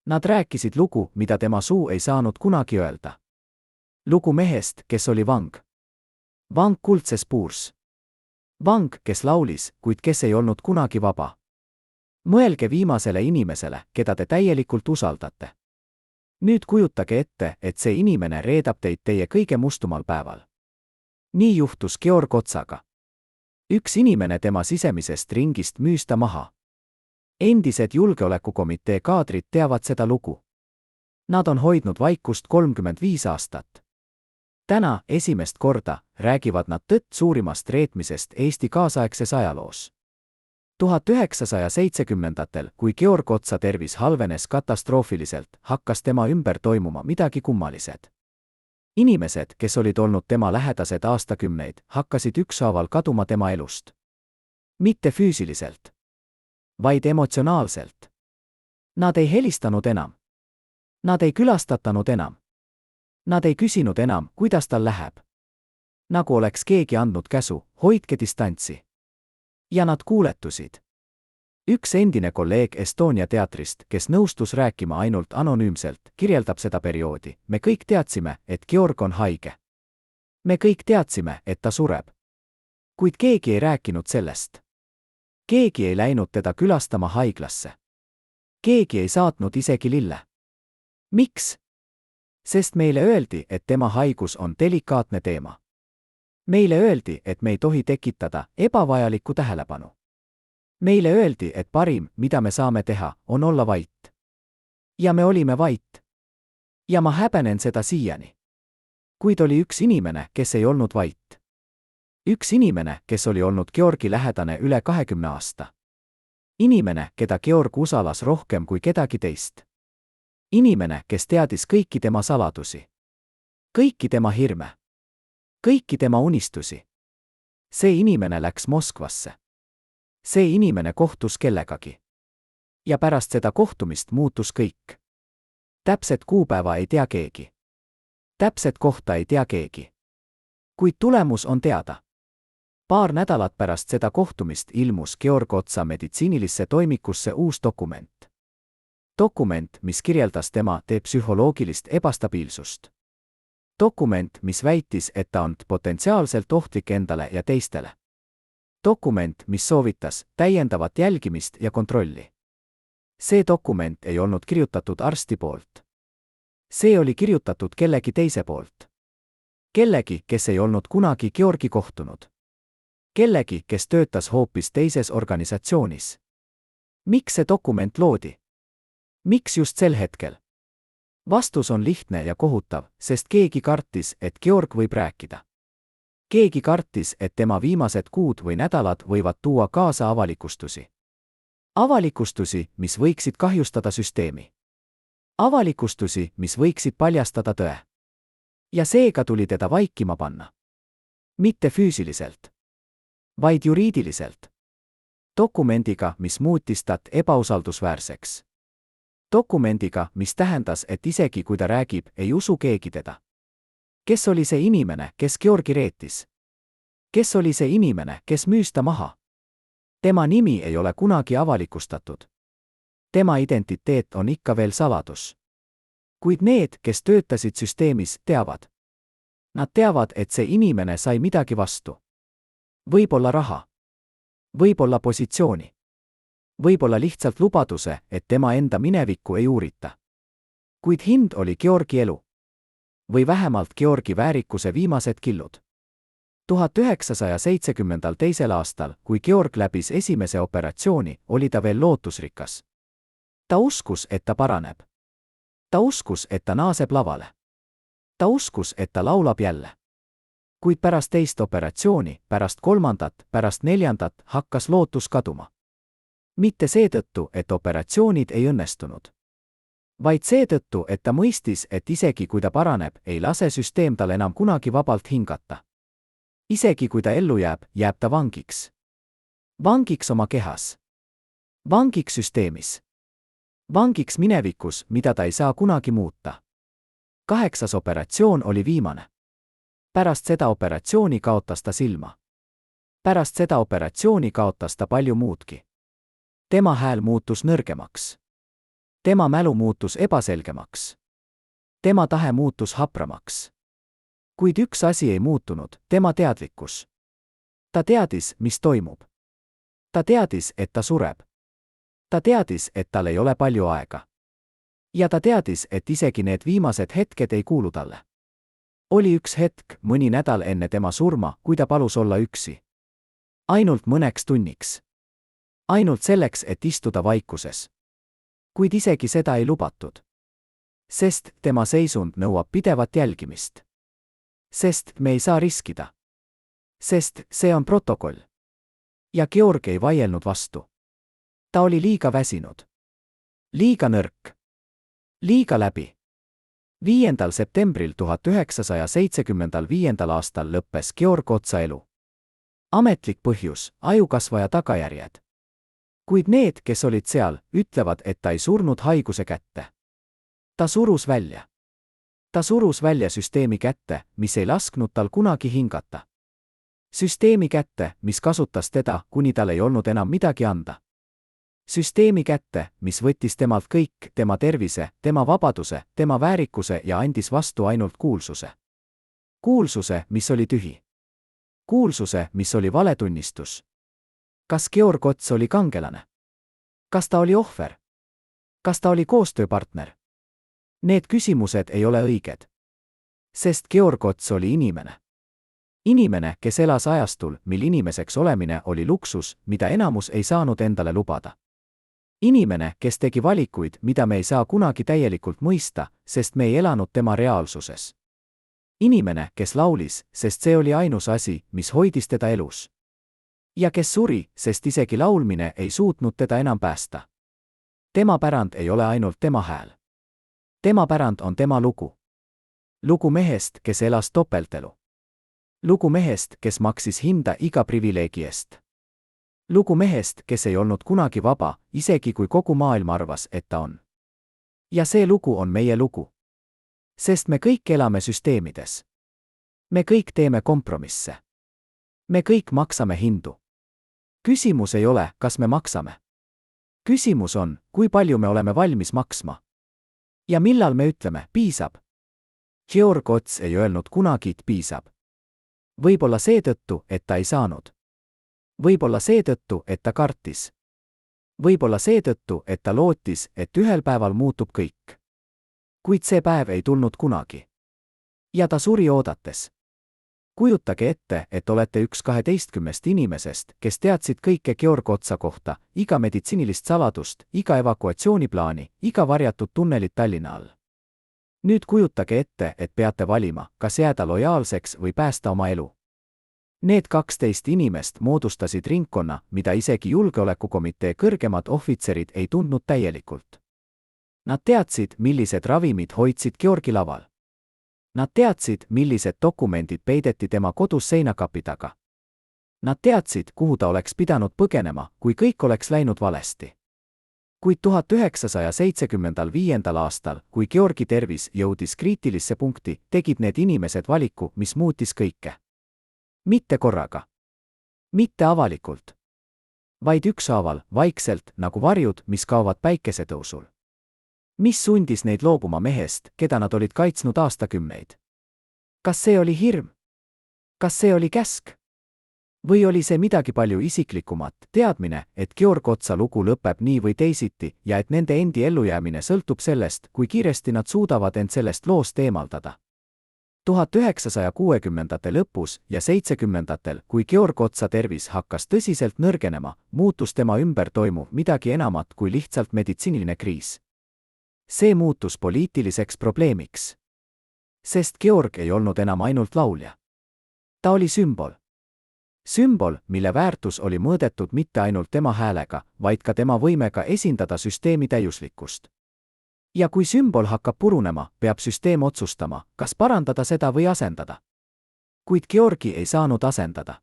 Nad rääkisid lugu, mida tema suu ei saanud kunagi öelda. Lugu mehest, kes oli vang. Vang kuldses puurs. Vang, kes laulis, kuid kes ei olnud kunagi vaba. Mõelge viimasele inimesele, keda te täielikult usaldate. Nüüd kujutage ette, et see inimene reedab teid teie kõige mustumal päeval. Nii juhtus Georg Otsaga. Üks inimene tema sisemisest ringist müüs ta maha. Endised julgeolekukomitee kaadrid teavad seda lugu. Nad on hoidnud vaikust 35 aastat. Täna, esimest korda, räägivad nad tõtt suurimast reetmisest Eesti kaasaegses ajaloos. 1970-ndatel, kui Georg Otsa tervis halvenes katastroofiliselt, hakkas tema ümber toimuma midagi kummalised. Inimesed, kes olid olnud tema lähedased aastakümneid, hakkasid ükshaaval kaduma tema elust. Mitte füüsiliselt, vaid emotsionaalselt. Nad ei helistanud enam. Nad ei külastatanud enam. Nad ei küsinud enam, kuidas tal läheb. Nagu oleks keegi andnud käsu, hoidke distantsi. Ja nad kuuletusid. Üks endine kolleeg Estonia teatrist, kes nõustus rääkima ainult anonüümselt, kirjeldab seda perioodi. Me kõik teadsime, et Georg on haige. Me kõik teadsime, et ta sureb. Kuid keegi ei rääkinud sellest. Keegi ei läinud teda külastama haiglasse. Keegi ei saatnud isegi lille. Miks? Sest meile öeldi, et tema haigus on delikaatne teema. Meile öeldi, et me ei tohi tekitada ebavajalikku tähelepanu. Meile öeldi, et parim, mida me saame teha, on olla vait. Ja me olime vait. Ja ma häbenen seda siiani. Kuid oli üks inimene, kes ei olnud vait. Üks inimene, kes oli olnud Georgi lähedane üle 20 aasta. Inimene, keda Georg usalas rohkem kui kedagi teist. Inimene, kes teadis kõiki tema saladusi. Kõiki tema hirme. Kõiki tema unistusi. See inimene läks Moskvasse. See inimene kohtus kellegagi. Ja pärast seda kohtumist muutus kõik. Täpset kuupäeva ei tea keegi. Täpset kohta ei tea keegi. Kuid tulemus on teada. Paar nädalat pärast seda kohtumist ilmus Georg Otsa meditsiinilisse toimikusse uus dokument. Dokument, mis kirjeldas tema psühholoogilist ebastabiilsust. Dokument, mis väitis, et ta on potentsiaalselt ohtlik endale ja teistele. Dokument, mis soovitas täiendavat jälgimist ja kontrolli. See dokument ei olnud kirjutatud arsti poolt. See oli kirjutatud kellegi teise poolt. Kellegi, kes ei olnud kunagi Georgi kohtunud. Kellegi, kes töötas hoopis teises organisatsioonis. Miks see dokument loodi? Miks just sel hetkel? Vastus on lihtne ja kohutav, sest keegi kartis, et Georg võib rääkida. Keegi kartis, et tema viimased kuud või nädalad võivad tuua kaasa avalikustusi. Avalikustusi, mis võiksid kahjustada süsteemi. Avalikustusi, mis võiksid paljastada tõe. Ja seega tuli teda vaikima panna. Mitte füüsiliselt, vaid juriidiliselt. Dokumendiga, mis muutis tat ebausaldusväärseks. Dokumendiga, mis tähendas, et isegi kui ta räägib, ei usu keegi teda. Kes oli see inimene, kes Georgi reetis? Kes oli see inimene, kes müüs ta maha? Tema nimi ei ole kunagi avalikustatud. Tema identiteet on ikka veel saladus. Kuid need, kes töötasid süsteemis, teavad. Nad teavad, et see inimene sai midagi vastu. Võib-olla raha. Võib-olla positsiooni. Võib-olla lihtsalt lubaduse, et tema enda minevikku ei uurita. Kuid hind oli Georgi elu. Või vähemalt Georgi väärikuse viimased killud. 1972. aastal, kui Georg läbis esimese operatsiooni, oli ta veel lootusrikas. Ta uskus, et ta paraneb. Ta uskus, et ta naaseb lavale. Ta uskus, et ta laulab jälle. Kuid pärast teist operatsiooni, pärast kolmandat, pärast neljandat hakkas lootus kaduma. Mitte seetõttu, et operatsioonid ei õnnestunud. Vaid seetõttu, et ta mõistis, et isegi kui ta paraneb, ei lase süsteem tal enam kunagi vabalt hingata. Isegi kui ta ellu jääb, jääb ta vangiks. Vangiks oma kehas. Vangiks süsteemis. Vangiks minevikus, mida ta ei saa kunagi muuta. 8. operatsioon oli viimane. Pärast seda operatsiooni kaotas ta silma. Pärast seda operatsiooni kaotas ta palju muudki. Tema hääl muutus nõrgemaks. Tema mälu muutus ebaselgemaks. Tema tahe muutus hapramaks. Kuid üks asi ei muutunud, tema teadlikkus. Ta teadis, mis toimub. Ta teadis, et ta sureb. Ta teadis, et tal ei ole palju aega. Ja ta teadis, et isegi need viimased hetked ei kuulu talle. Oli üks hetk, mõni nädal enne tema surma, kui ta palus olla üksi. Ainult mõneks tunniks. Ainult selleks, et istuda vaikuses. Kuid isegi seda ei lubatud. Sest tema seisund nõuab pidevat jälgimist. Sest me ei saa riskida. Sest see on protokoll. Ja Georg ei vaielnud vastu. Ta oli liiga väsinud. Liiga nõrk. Liiga läbi. 5. septembril 1975. aastal lõppes Georg Otsa elu. Ametlik põhjus, ajukasvaja tagajärjed. Kuid need, kes olid seal, ütlevad, et ta ei surnud haiguse kätte. Ta surus välja. Ta surus välja süsteemi kätte, mis ei lasknud tal kunagi hingata. Süsteemi kätte, mis kasutas teda, kuni tal ei olnud enam midagi anda. Süsteemi kätte, mis võttis temalt kõik, tema tervise, tema vabaduse, tema väärikuse ja andis vastu ainult kuulsuse. Kuulsuse, mis oli tühi. Kuulsuse, mis oli valetunnistus. Kas Georg Ots oli kangelane? Kas ta oli ohver? Kas ta oli koostööpartner? Need küsimused ei ole õiged. Sest Georg Ots oli inimene. Inimene, kes elas ajastul, mil inimeseks olemine oli luksus, mida enamus ei saanud endale lubada. Inimene, kes tegi valikuid, mida me ei saa kunagi täielikult mõista, sest me ei elanud tema reaalsuses. Inimene, kes laulis, sest see oli ainus asi, mis hoidis teda elus. Ja kes suri, sest isegi laulmine ei suutnud teda enam päästa. Tema pärand ei ole ainult tema hääl. Tema pärand on tema lugu. Lugu mehest, kes elas topeltelu. Lugu mehest, kes maksis hinda iga privileegi eest. Lugu mehest, kes ei olnud kunagi vaba, isegi kui kogu maailm arvas, et ta on. Ja see lugu on meie lugu. Sest me kõik elame süsteemides. Me kõik teeme kompromisse. Me kõik maksame hindu. Küsimus ei ole, kas me maksame. Küsimus on, kui palju me oleme valmis maksma. Ja millal me ütleme, piisab. Georg Ots ei öelnud kunagi, et piisab. Võib-olla seetõttu, et ta ei saanud. Võib-olla seetõttu, et ta kartis. Võib-olla seetõttu, et ta lootis, et ühel päeval muutub kõik. Kuid see päev ei tulnud kunagi. Ja ta suri oodates. Kujutage ette, et olete üks 12 inimesest, kes teadsid kõike Georg Otsa kohta, iga meditsiinilist saladust, iga evakuatsiooniplaani, iga varjatud tunnelit Tallinna all. Nüüd kujutage ette, et peate valima, kas jääda lojaalseks või päästa oma elu. Need 12 inimest moodustasid ringkonna, mida isegi julgeolekukomitee kõrgemad ohvitserid ei tundnud täielikult. Nad teadsid, millised ravimid hoidsid Georgi laval. Nad teadsid, millised dokumendid peideti tema kodus seinakapi taga. Nad teadsid, kuhu ta oleks pidanud põgenema, kui kõik oleks läinud valesti. Kuid 1975. aastal, kui Georgi tervis jõudis kriitilisse punkti, tegid need inimesed valiku, mis muutis kõike. Mitte korraga. Mitte avalikult. Vaid ükshaaval, vaikselt, nagu varjud, mis kaovad päikesetõusul. Mis sundis neid loobuma mehest, keda nad olid kaitsnud aastakümneid? Kas see oli hirm? Kas see oli käsk? Või oli see midagi palju isiklikumat, teadmine, et Georg Otsa lugu lõpeb nii või teisiti ja et nende endi ellujäämine sõltub sellest, kui kiiresti nad suudavad end sellest loost eemaldada? 1960. lõpus ja 70-ndatel, kui Georg Otsa tervis hakkas tõsiselt nõrgenema, muutus tema ümber toimuv midagi enamat kui lihtsalt meditsiiniline kriis. See muutus poliitiliseks probleemiks. Sest Georg ei olnud enam ainult laulja. Ta oli sümbol. Sümbol, mille väärtus oli mõõdetud mitte ainult tema häälega, vaid ka tema võimega esindada süsteemi täiuslikkust. Ja kui sümbol hakkab purunema, peab süsteem otsustama, kas parandada seda või asendada. Kuid Georgi ei saanud asendada.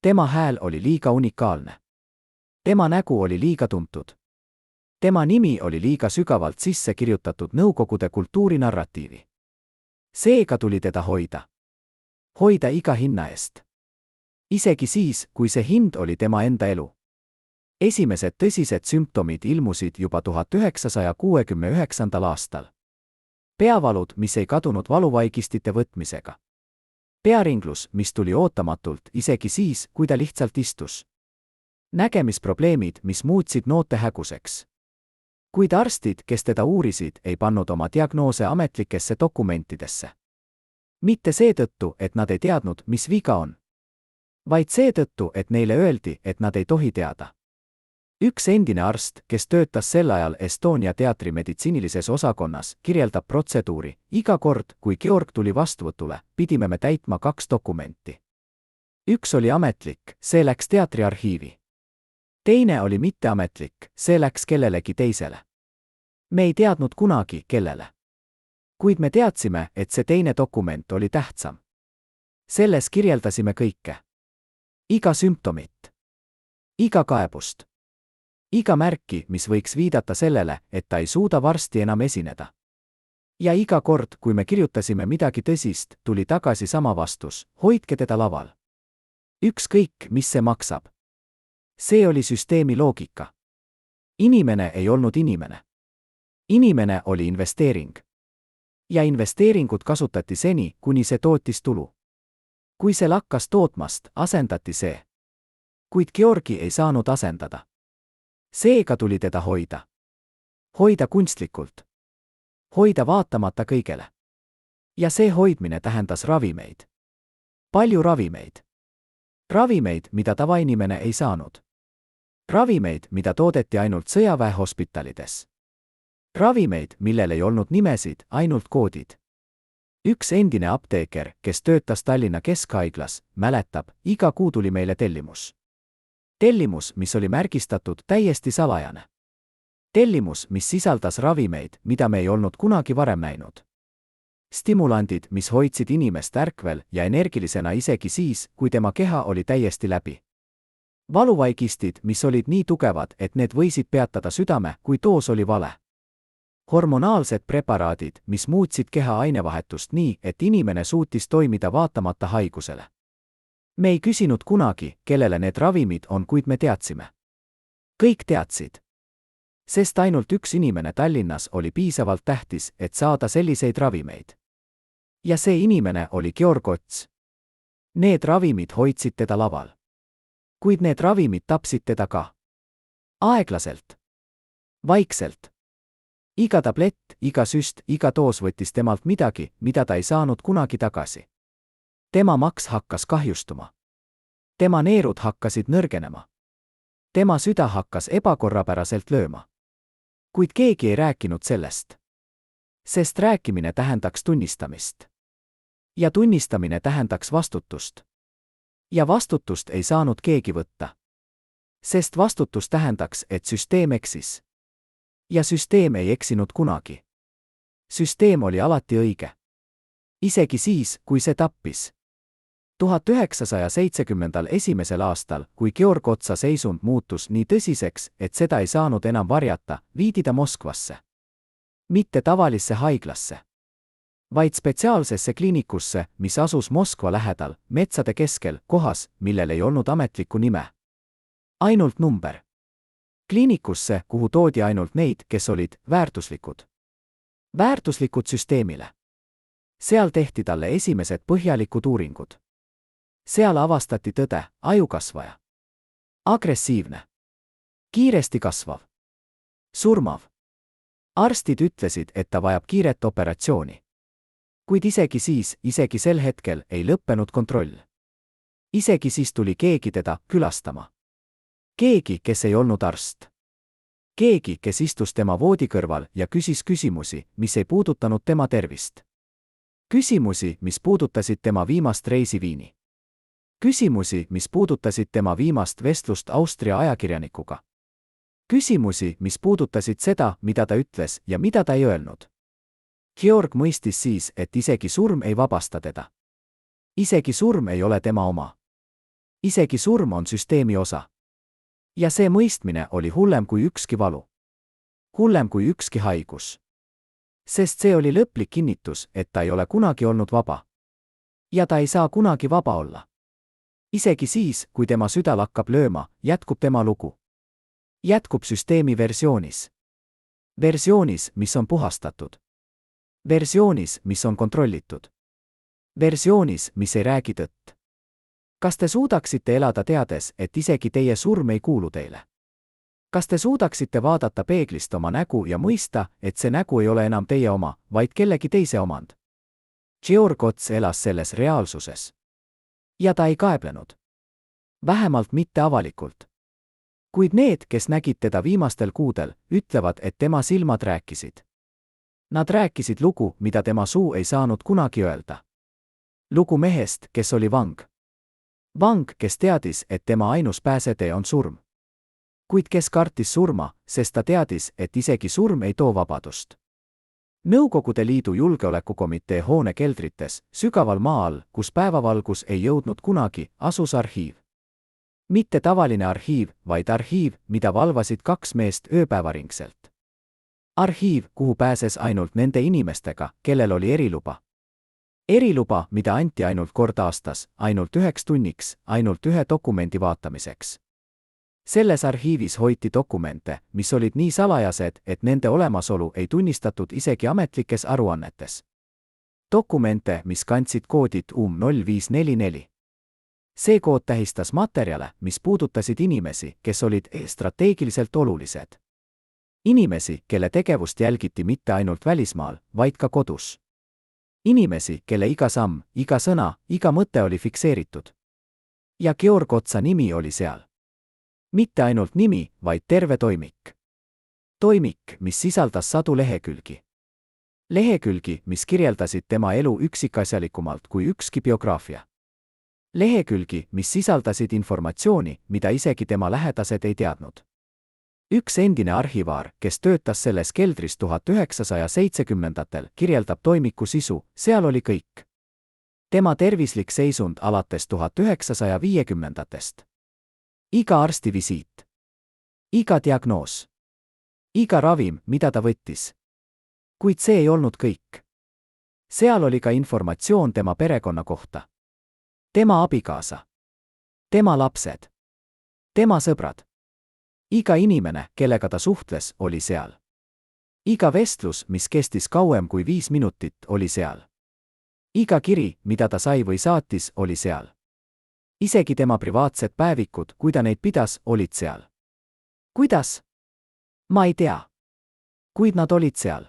Tema hääl oli liiga unikaalne. Tema nägu oli liiga tuntud. Tema nimi oli liiga sügavalt sisse kirjutatud Nõukogude kultuurinarratiivi. Seega tuli teda hoida. Hoida iga hinna eest. Isegi siis, kui see hind oli tema enda elu. Esimesed tõsised sümptomid ilmusid juba 1969. aastal. Peavalud, mis ei kadunud valuvaigistite võtmisega. Pearinglus, mis tuli ootamatult, isegi siis, kui ta lihtsalt istus. Nägemisprobleemid, mis muutsid noote häguseks. Kuid arstid, kes teda uurisid, ei pannud oma diagnoose ametlikesse dokumentidesse. Mitte seetõttu, et nad ei teadnud, mis viga on. Vaid seetõttu, et neile öeldi, et nad ei tohi teada. Üks endine arst, kes töötas sel ajal Estonia teatri meditsiinilises osakonnas, kirjeldab protseduuri. Iga kord, kui Georg tuli vastuvõtule, pidime me täitma 2 dokumenti. Üks oli ametlik, see läks teatri arhiivi. Teine oli mitteametlik, see läks kellelegi teisele. Me ei teadnud kunagi, kellele. Kuid me teadsime, et see teine dokument oli tähtsam. Selles kirjeldasime kõike. Iga sümptomit. Iga kaebust. Iga märki, mis võiks viidata sellele, et ta ei suuda varsti enam esineda. Ja iga kord, kui me kirjutasime midagi tõsist, tuli tagasi sama vastus, hoidke teda laval. Ükskõik, mis see maksab. See oli süsteemi loogika. Inimene ei olnud inimene. Inimene oli investeering. Ja investeeringut kasutati seni, kuni see tootis tulu. Kui see lakkas tootmast, asendati see. Kuid Georgi ei saanud asendada. Seega tuli teda hoida. Hoida kunstlikult. Hoida vaatamata kõigele. Ja see hoidmine tähendas ravimeid. Palju ravimeid. Ravimeid, mida tavainimene ei saanud. Ravimeid, mida toodeti ainult sõjaväehospitalides. Ravimeid, millel ei olnud nimesid, ainult koodid. Üks endine apteeker, kes töötas Tallinna Keskhaiglas, mäletab, iga kuu tuli meile tellimus. Tellimus, mis oli märgistatud täiesti salajane. Tellimus, mis sisaldas ravimeid, mida me ei olnud kunagi varem näinud. Stimulandid, mis hoidsid inimest ärkvel ja energilisena isegi siis, kui tema keha oli täiesti läbi. Valuvaigistid, mis olid nii tugevad, et need võisid peatada südame, kui doos oli vale. Hormonaalsed preparaadid, mis muutsid keha ainevahetust nii, et inimene suutis toimida vaatamata haigusele. Me ei küsinud kunagi, kellele need ravimid on, kuid me teadsime. Kõik teadsid. Sest ainult üks inimene Tallinnas oli piisavalt tähtis, et saada selliseid ravimeid. Ja see inimene oli Georg Ots. Need ravimid hoidsid teda laval. Kuid need ravimid tapsid teda ka. Aeglaselt. Vaikselt. Iga tablett, iga süst, iga doos võttis temalt midagi, mida ta ei saanud kunagi tagasi. Tema maks hakkas kahjustuma. Tema neerud hakkasid nõrgenema. Tema süda hakkas ebakorrapäraselt lööma. Kuid keegi ei rääkinud sellest. Sest rääkimine tähendaks tunnistamist. Ja tunnistamine tähendaks vastutust. Ja vastutust ei saanud keegi võtta. Sest vastutus tähendaks, et süsteem eksis. Ja süsteem ei eksinud kunagi. Süsteem oli alati õige. Isegi siis, kui see tappis. 1971. aastal, kui Georg Otsa seisund muutus nii tõsiseks, et seda ei saanud enam varjata, viidi ta Moskvasse. Mitte tavalisse haiglasse, vaid spetsiaalsesse kliinikusse, mis asus Moskva lähedal, metsade keskel, kohas, millel ei olnud ametlikku nime. Ainult number. Kliinikusse, kuhu toodi ainult neid, kes olid väärtuslikud. Väärtuslikud süsteemile. Seal tehti talle esimesed põhjalikud uuringud. Seal avastati tõde, ajukasvaja. Agressiivne. Kiiresti kasvav. Surmav. Arstid ütlesid, et ta vajab kiiret operatsiooni. Kuid isegi siis, isegi sel hetkel ei lõppenud kontroll. Isegi siis tuli keegi teda külastama. Keegi, kes ei olnud arst. Keegi, kes istus tema voodi kõrval ja küsis küsimusi, mis ei puudutanud tema tervist. Küsimusi, mis puudutasid tema viimast reisi Viini. Küsimusi, mis puudutasid tema viimast vestlust Austria ajakirjanikuga. Küsimusi, mis puudutasid seda, mida ta ütles ja mida ta ei öelnud. Georg mõistis siis, et isegi surm ei vabasta teda. Isegi surm ei ole tema oma. Isegi surm on süsteemi osa. Ja see mõistmine oli hullem kui ükski valu. Hullem kui ükski haigus. Sest see oli lõplik kinnitus, et ta ei ole kunagi olnud vaba. Ja ta ei saa kunagi vaba olla. Isegi siis, kui tema süda lakkab lööma, jätkub tema lugu. Jätkub süsteemi versioonis. Versioonis, mis on puhastatud. Versioonis, mis on kontrollitud. Versioonis, mis ei räägi tõtt. Kas te suudaksite elada teades, et isegi teie surm ei kuulu teile? Kas te suudaksite vaadata peeglist oma nägu ja mõista, et see nägu ei ole enam teie oma, vaid kellegi teise omand? Georg Ots elas selles reaalsuses. Ja ta ei kaeblenud. Vähemalt mitte avalikult. Kuid need, kes nägid teda viimastel kuudel, ütlevad, et tema silmad rääkisid. Nad rääkisid lugu, mida tema suu ei saanud kunagi öelda. Lugu mehest, kes oli vang. Vang, kes teadis, et tema ainus pääsetee on surm. Kuid kes kartis surma, sest ta teadis, et isegi surm ei too vabadust. Nõukogude Liidu julgeolekukomitee hoone keldrites, sügaval maa all, kus päevavalgus ei jõudnud kunagi, asus arhiiv. Mitte tavaline arhiiv, vaid arhiiv, mida valvasid 2 meest ööpäevaringselt. Arhiiv, kuhu pääses ainult nende inimestega, kellel oli eriluba. Eriluba, mida anti ainult kord aastas, ainult 1 tunniks, ainult 1 dokumendi vaatamiseks. Selles arhiivis hoiti dokumente, mis olid nii salajased, et nende olemasolu ei tunnistatud isegi ametlikes aruannetes. Dokumente, mis kandsid koodit UM0544. See kood tähistas materjale, mis puudutasid inimesi, kes olid strateegiliselt olulised. Inimesi, kelle tegevust jälgiti mitte ainult välismaal, vaid ka kodus. Inimesi, kelle iga samm, iga sõna, iga mõte oli fikseeritud. Ja Georg Otsa nimi oli seal. Mitte ainult nimi, vaid terve toimik. Toimik, mis sisaldas 100 lehekülgi. Lehekülgi, mis kirjeldasid tema elu üksikasjalikumalt kui ükski biograafia. Lehekülgi, mis sisaldasid informatsiooni, mida isegi tema lähedased ei teadnud. Üks endine arhivaar, kes töötas selles keldris 1970-ndatel, kirjeldab toimiku sisu, seal oli kõik. Tema tervislik seisund alates 1950-ndatest. Iga arstivisiit. Iga diagnoos. Iga ravim, mida ta võttis. Kuid see ei olnud kõik. Seal oli ka informatsioon tema perekonna kohta. Tema abikaasa. Tema lapsed. Tema sõbrad. Iga inimene, kellega ta suhtles, oli seal. Iga vestlus, mis kestis kauem kui 5 minutit, oli seal. Iga kiri, mida ta sai või saatis, oli seal. Isegi tema privaatsed päevikud, kui ta neid pidas, olid seal. Kuidas? Ma ei tea. Kuid nad olid seal.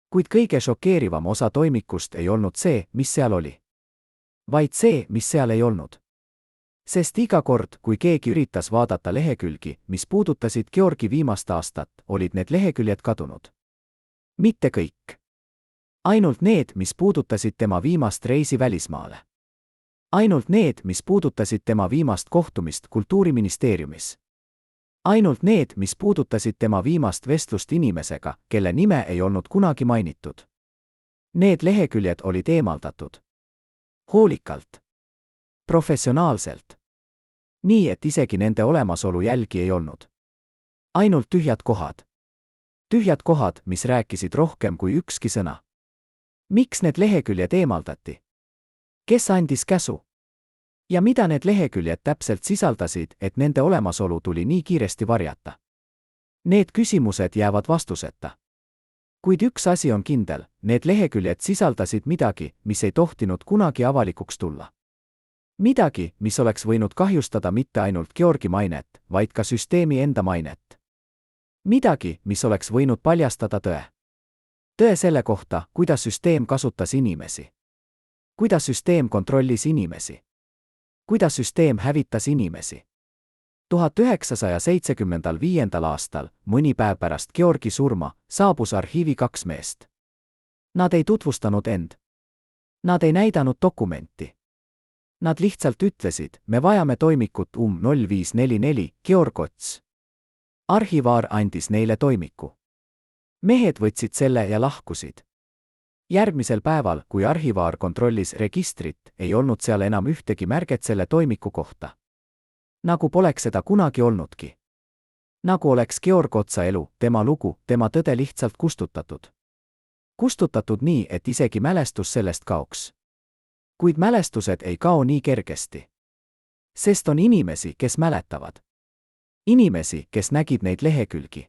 Kuid kõige šokeerivam osa toimikust ei olnud see, mis seal oli. Vaid see, mis seal ei olnud. Sest iga kord, kui keegi üritas vaadata lehekülgi, mis puudutasid Georgi viimast aastat, olid need leheküljed kadunud. Mitte kõik. Ainult need, mis puudutasid tema viimast reisi välismaale. Ainult need, mis puudutasid tema viimast kohtumist Kultuuriministeeriumis. Ainult need, mis puudutasid tema viimast vestlust inimesega, kelle nime ei olnud kunagi mainitud. Need leheküljed olid eemaldatud. Hoolikalt. Professionaalselt. Nii, et isegi nende olemasolu jälgi ei olnud. Ainult tühjad kohad. Tühjad kohad, mis rääkisid rohkem kui ükski sõna. Miks need leheküljed eemaldati? Kes andis käsu? Ja mida need leheküljed täpselt sisaldasid, et nende olemasolu tuli nii kiiresti varjata? Need küsimused jäävad vastuseta. Kuid üks asi on kindel, need leheküljed sisaldasid midagi, mis ei tohtinud kunagi avalikuks tulla. Midagi, mis oleks võinud kahjustada mitte ainult Georgi mainet, vaid ka süsteemi enda mainet. Midagi, mis oleks võinud paljastada tõe. Tõe selle kohta, kuidas süsteem kasutas inimesi. Kuidas süsteem kontrollis inimesi. Kuidas süsteem hävitas inimesi. 1975. aastal, mõni päev pärast Georgi surma, saabus arhiivi 2 meest. Nad ei tutvustanud end. Nad ei näidanud dokumenti. Nad lihtsalt ütlesid, me vajame toimikut 0544, Georg Ots. Arhivaar andis neile toimiku. Mehed võtsid selle ja lahkusid. Järgmisel päeval, kui arhivaar kontrollis registrit, ei olnud seal enam ühtegi märget selle toimiku kohta. Nagu poleks seda kunagi olnudki. Nagu oleks Georg Otsa elu, tema lugu, tema tõde lihtsalt kustutatud. Kustutatud nii, et isegi mälestus sellest kaoks. Kuid mälestused ei kao nii kergesti. Sest on inimesi, kes mäletavad. Inimesi, kes nägid neid lehekülgi.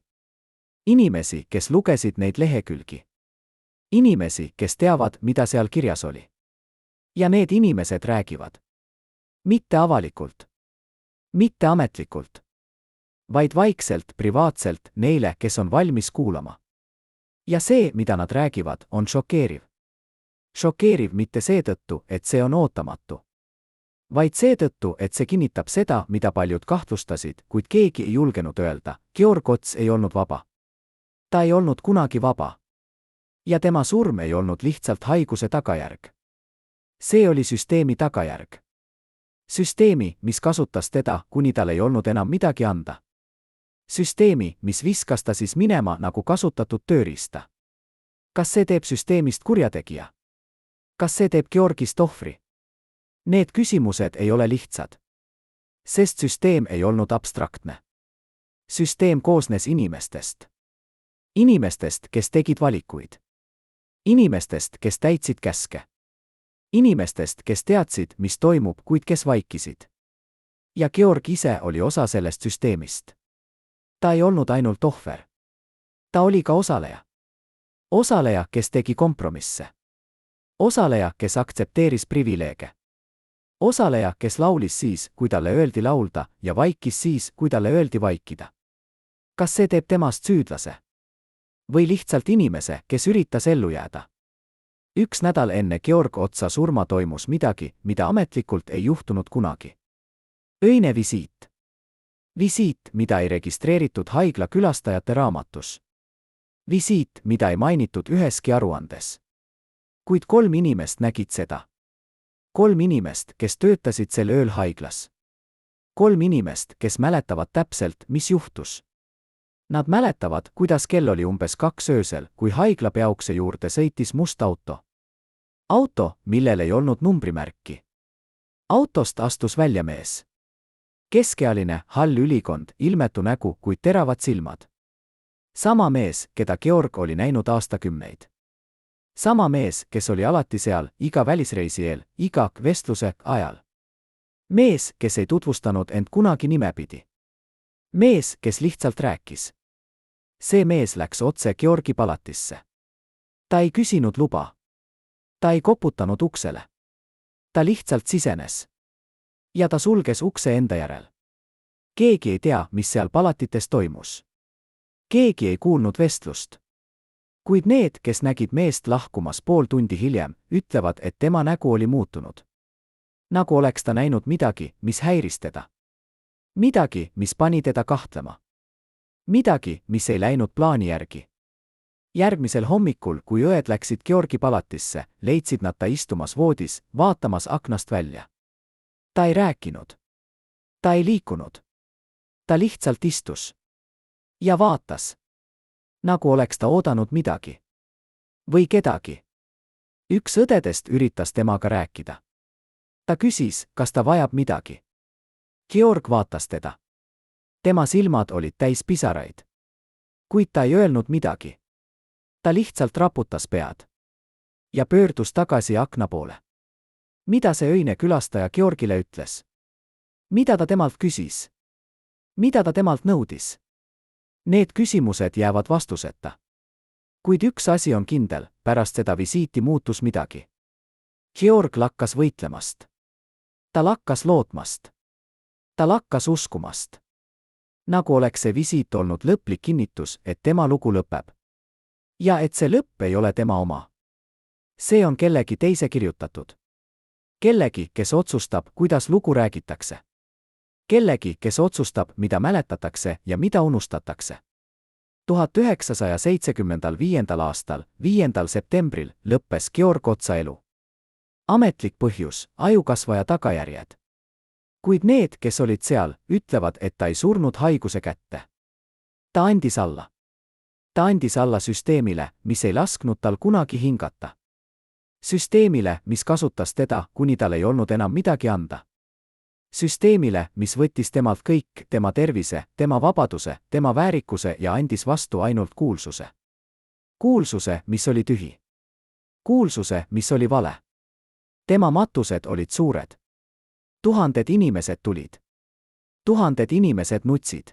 Inimesi, kes lugesid neid lehekülgi. Inimesi, kes teavad, mida seal kirjas oli. Ja need inimesed räägivad. Mitte avalikult. Mitte ametlikult. Vaid vaikselt, privaatselt, neile, kes on valmis kuulama. Ja see, mida nad räägivad, on šokeeriv. Šokeeriv mitte seetõttu, et see on ootamatu. Vaid seetõttu, et see kinnitab seda, mida paljud kahtlustasid, kuid keegi ei julgenud öelda, Georg Ots ei olnud vaba. Ta ei olnud kunagi vaba. Ja tema surm ei olnud lihtsalt haiguse tagajärg. See oli süsteemi tagajärg. Süsteemi, mis kasutas teda, kuni tal ei olnud enam midagi anda. Süsteemi, mis viskas ta siis minema nagu kasutatud tööriista. Kas see teeb süsteemist kurjategija? Kas see teeb Georgist ohvri? Need küsimused ei ole lihtsad. Sest süsteem ei olnud abstraktne. Süsteem koosnes inimestest. Inimestest, kes tegid valikuid. Inimestest, kes täitsid käske. Inimestest, kes teadsid, mis toimub, kuid kes vaikisid. Ja Georg ise oli osa sellest süsteemist. Ta ei olnud ainult ohver. Ta oli ka osaleja. Osaleja, kes tegi kompromisse. Osaleja, kes aktsepteeris privileege. Osaleja, kes laulis siis, kui talle öeldi laulda, ja vaikis siis, kui talle öeldi vaikida. Kas see teeb temast süüdlase? Või lihtsalt inimese, kes üritas ellu jääda? 1 nädal enne Georg Otsa surma toimus midagi, mida ametlikult ei juhtunud kunagi. Öine visiit. Visiit, mida ei registreeritud haigla külastajate raamatus. Visiit, mida ei mainitud üheski aruandes. Kuid 3 inimest nägid seda. 3 inimest, kes töötasid sel ööl haiglas. 3 inimest, kes mäletavad täpselt, mis juhtus. Nad mäletavad, kuidas kell oli umbes 2 öösel, kui haigla peaukse juurde sõitis must auto. Auto, millel ei olnud numbrimärki. Autost astus välja mees. Keskealine, hall ülikond, ilmetu nägu, kuid teravad silmad. Sama mees, keda Georg oli näinud aastakümneid. Sama mees, kes oli alati seal, iga välisreisi eel, iga vestluse ajal. Mees, kes ei tutvustanud end kunagi nimepidi. Mees, kes lihtsalt rääkis. See mees läks otse Georgi palatisse. Ta ei küsinud luba. Ta ei koputanud uksele. Ta lihtsalt sisenes. Ja ta sulges ukse enda järel. Keegi ei tea, mis seal palatites toimus. Keegi ei kuulnud vestlust. Kuid need, kes nägid meest lahkumas pool tundi hiljem, ütlevad, et tema nägu oli muutunud. Nagu oleks ta näinud midagi, mis häiris teda. Midagi, mis pani teda kahtlema. Midagi, mis ei läinud plaani järgi. Järgmisel hommikul, kui õed läksid Georgi palatisse, leidsid nad ta istumas voodis, vaatamas aknast välja. Ta ei rääkinud. Ta ei liikunud. Ta lihtsalt istus. Ja vaatas. Nagu oleks ta oodanud midagi. Või kedagi. Üks õdedest üritas temaga rääkida. Ta küsis, kas ta vajab midagi. Georg vaatas teda. Tema silmad olid täis pisaraid. Kuid ta ei öelnud midagi. Ta lihtsalt raputas pead. Ja pöördus tagasi akna poole. Mida see öine külastaja Georgile ütles? Mida ta temalt küsis? Mida ta temalt nõudis? Need küsimused jäävad vastuseta. Kuid üks asi on kindel, pärast seda visiiti muutus midagi. Georg lakkas võitlemast. Ta lakkas lootmast. Ta lakkas uskumast. Nagu oleks see visiit olnud lõplik kinnitus, et tema lugu lõpeb. Ja et see lõpp ei ole tema oma. See on kellegi teise kirjutatud. Kellegi, kes otsustab, kuidas lugu räägitakse. Kellegi, kes otsustab, mida mäletatakse ja mida unustatakse. 1975. aastal, 5. septembril, lõppes Georg Kotsa elu. Ametlik põhjus, ajukasvaja tagajärjed. Kuid need, kes olid seal, ütlevad, et ta ei surnud haiguse kätte. Ta andis alla. Ta andis alla süsteemile, mis ei lasknud tal kunagi hingata. Süsteemile, mis kasutas teda, kuni tal ei olnud enam midagi anda. Süsteemile, mis võttis temalt kõik, tema tervise, tema vabaduse, tema väärikuse ja andis vastu ainult kuulsuse. Kuulsuse, mis oli tühi. Kuulsuse, mis oli vale. Tema matused olid suured. Tuhanded inimesed tulid. Tuhanded inimesed nutsid.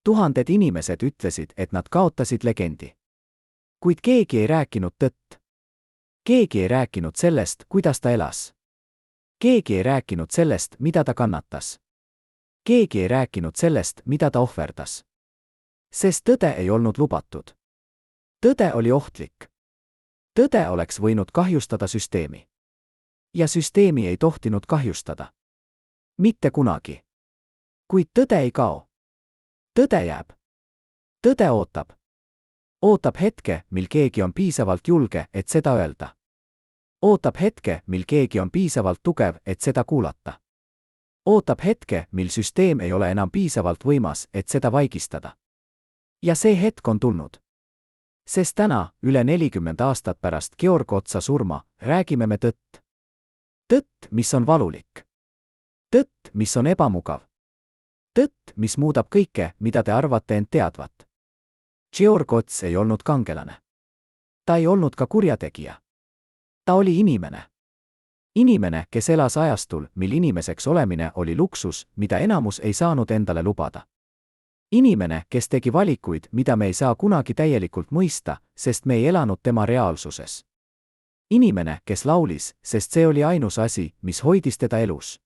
Tuhanded inimesed ütlesid, et nad kaotasid legendi. Kuid keegi ei rääkinud tõtt. Keegi ei rääkinud sellest, kuidas ta elas. Keegi ei rääkinud sellest, mida ta kannatas. Keegi ei rääkinud sellest, mida ta ohverdas. Sest tõde ei olnud lubatud. Tõde oli ohtlik. Tõde oleks võinud kahjustada süsteemi. Ja süsteemi ei tohtinud kahjustada. Mitte kunagi. Kuid tõde ei kao. Tõde jääb. Tõde ootab. Ootab hetke, mil keegi on piisavalt julge, et seda öelda. Ootab hetke, mil keegi on piisavalt tugev, et seda kuulata. Ootab hetke, mil süsteem ei ole enam piisavalt võimas, et seda vaigistada. Ja see hetk on tulnud. Sest täna, üle 40 aastat pärast Georg Kotsa surma, räägime me tõtt. Tõtt, mis on valulik. Tõtt, mis on ebamugav. Tõtt, mis muudab kõike, mida te arvate end teadvat. Georg Kots ei olnud kangelane. Ta ei olnud ka kurjategija. Ta oli inimene. Inimene, kes elas ajastul, mil inimeseks olemine oli luksus, mida enamus ei saanud endale lubada. Inimene, kes tegi valikuid, mida me ei saa kunagi täielikult mõista, sest me ei elanud tema reaalsuses. Inimene, kes laulis, sest see oli ainus asi, mis hoidis teda elus.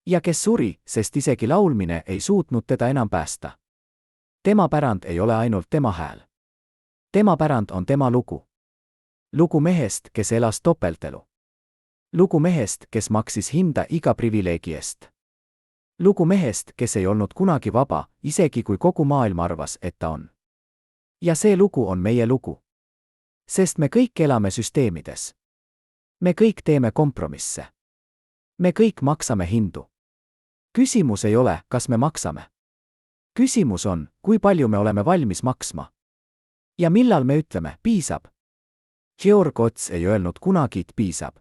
Ja kes suri, sest isegi laulmine ei suutnud teda enam päästa. Tema pärand ei ole ainult tema hääl. Tema pärand on tema lugu. Lugu mehest, kes elas topeltelu. Lugu mehest, kes maksis hinda iga privileegi eest. Lugu mehest, kes ei olnud kunagi vaba, isegi kui kogu maailm arvas, et ta on. Ja see lugu on meie lugu. Sest me kõik elame süsteemides. Me kõik teeme kompromisse. Me kõik maksame hindu. Küsimus ei ole, kas me maksame. Küsimus on, kui palju me oleme valmis maksma. Ja millal me ütleme, piisab. Georg Kots ei öelnud kunagi, et piisab.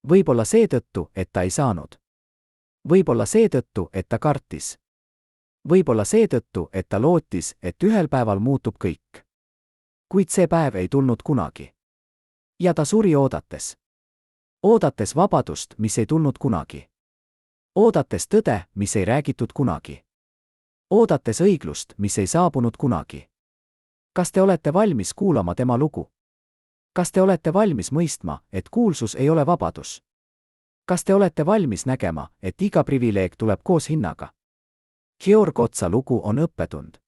Võib-olla seetõttu, et ta ei saanud. Võib-olla seetõttu, et ta kartis. Võib-olla seetõttu, et ta lootis, et ühel päeval muutub kõik. Kuid see päev ei tulnud kunagi. Ja ta suri oodates. Oodates vabadust, mis ei tulnud kunagi. Oodates tõde, mis ei räägitud kunagi. oodates õiglust, mis ei saabunud kunagi. Kas te olete valmis kuulama tema lugu? Kas te olete valmis mõistma, et kuulsus ei ole vabadus? Kas te olete valmis nägema, et iga privileeg tuleb koos hinnaga? Georg Otsa lugu on õppetund.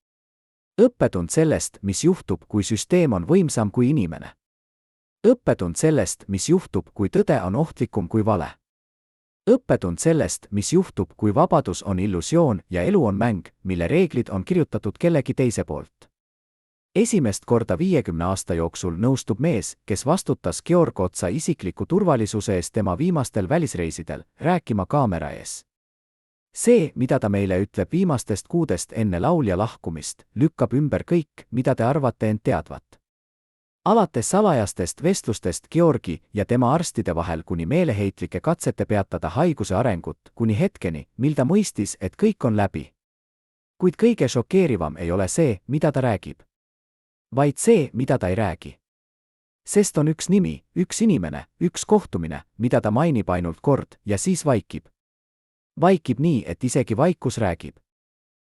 Õppetund sellest, mis juhtub, kui süsteem on võimsam kui inimene. Õppetund sellest, mis juhtub, kui tõde on ohtlikum kui vale. Õppetund sellest, mis juhtub, kui vabadus on illusioon ja elu on mäng, mille reeglid on kirjutatud kellegi teise poolt. Esimest korda 50 aasta jooksul nõustub mees, kes vastutas Georg Otsa isikliku turvalisuse eest tema viimastel välisreisidel, rääkima kaamera ees. See, mida ta meile ütleb viimastest kuudest enne laulja lahkumist, lükkab ümber kõik, mida te arvate end teadvat. Alates salajastest vestlustest Georgi ja tema arstide vahel kuni meeleheitlike katsete peatada haiguse arengut, kuni hetkeni, mil ta mõistis, et kõik on läbi. Kuid kõige šokeerivam ei ole see, mida ta räägib. Vaid see, mida ta ei räägi. Sest on üks nimi, üks inimene, üks kohtumine, mida ta mainib ainult kord ja siis vaikib. Vaikib nii, et isegi vaikus räägib.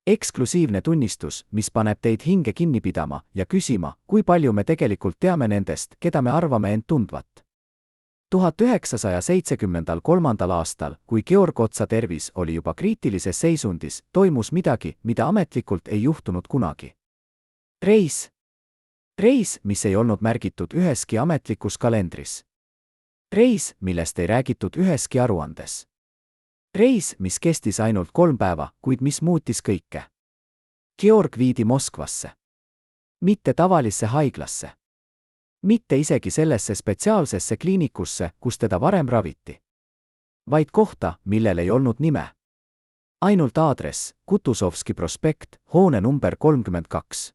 Eksklusiivne tunnistus, mis paneb teid hinge kinni pidama ja küsima, kui palju me tegelikult teame nendest, keda me arvame end tundvat. 1973. aastal, kui Georg Otsa tervis oli juba kriitilises seisundis, toimus midagi, mida ametlikult ei juhtunud kunagi. Reis. Reis, mis ei olnud märgitud üheski ametlikus kalendris. Reis, millest ei räägitud üheski aruandes. Reis, mis kestis ainult 3 päeva, kuid mis muutis kõike. Georg viidi Moskvasse. Mitte tavalisse haiglasse. Mitte isegi sellesse spetsiaalsesse kliinikusse, kus teda varem raviti. Vaid kohta, millel ei olnud nime. Ainult aadress, Kutuzovski prospekt, hoone number 32.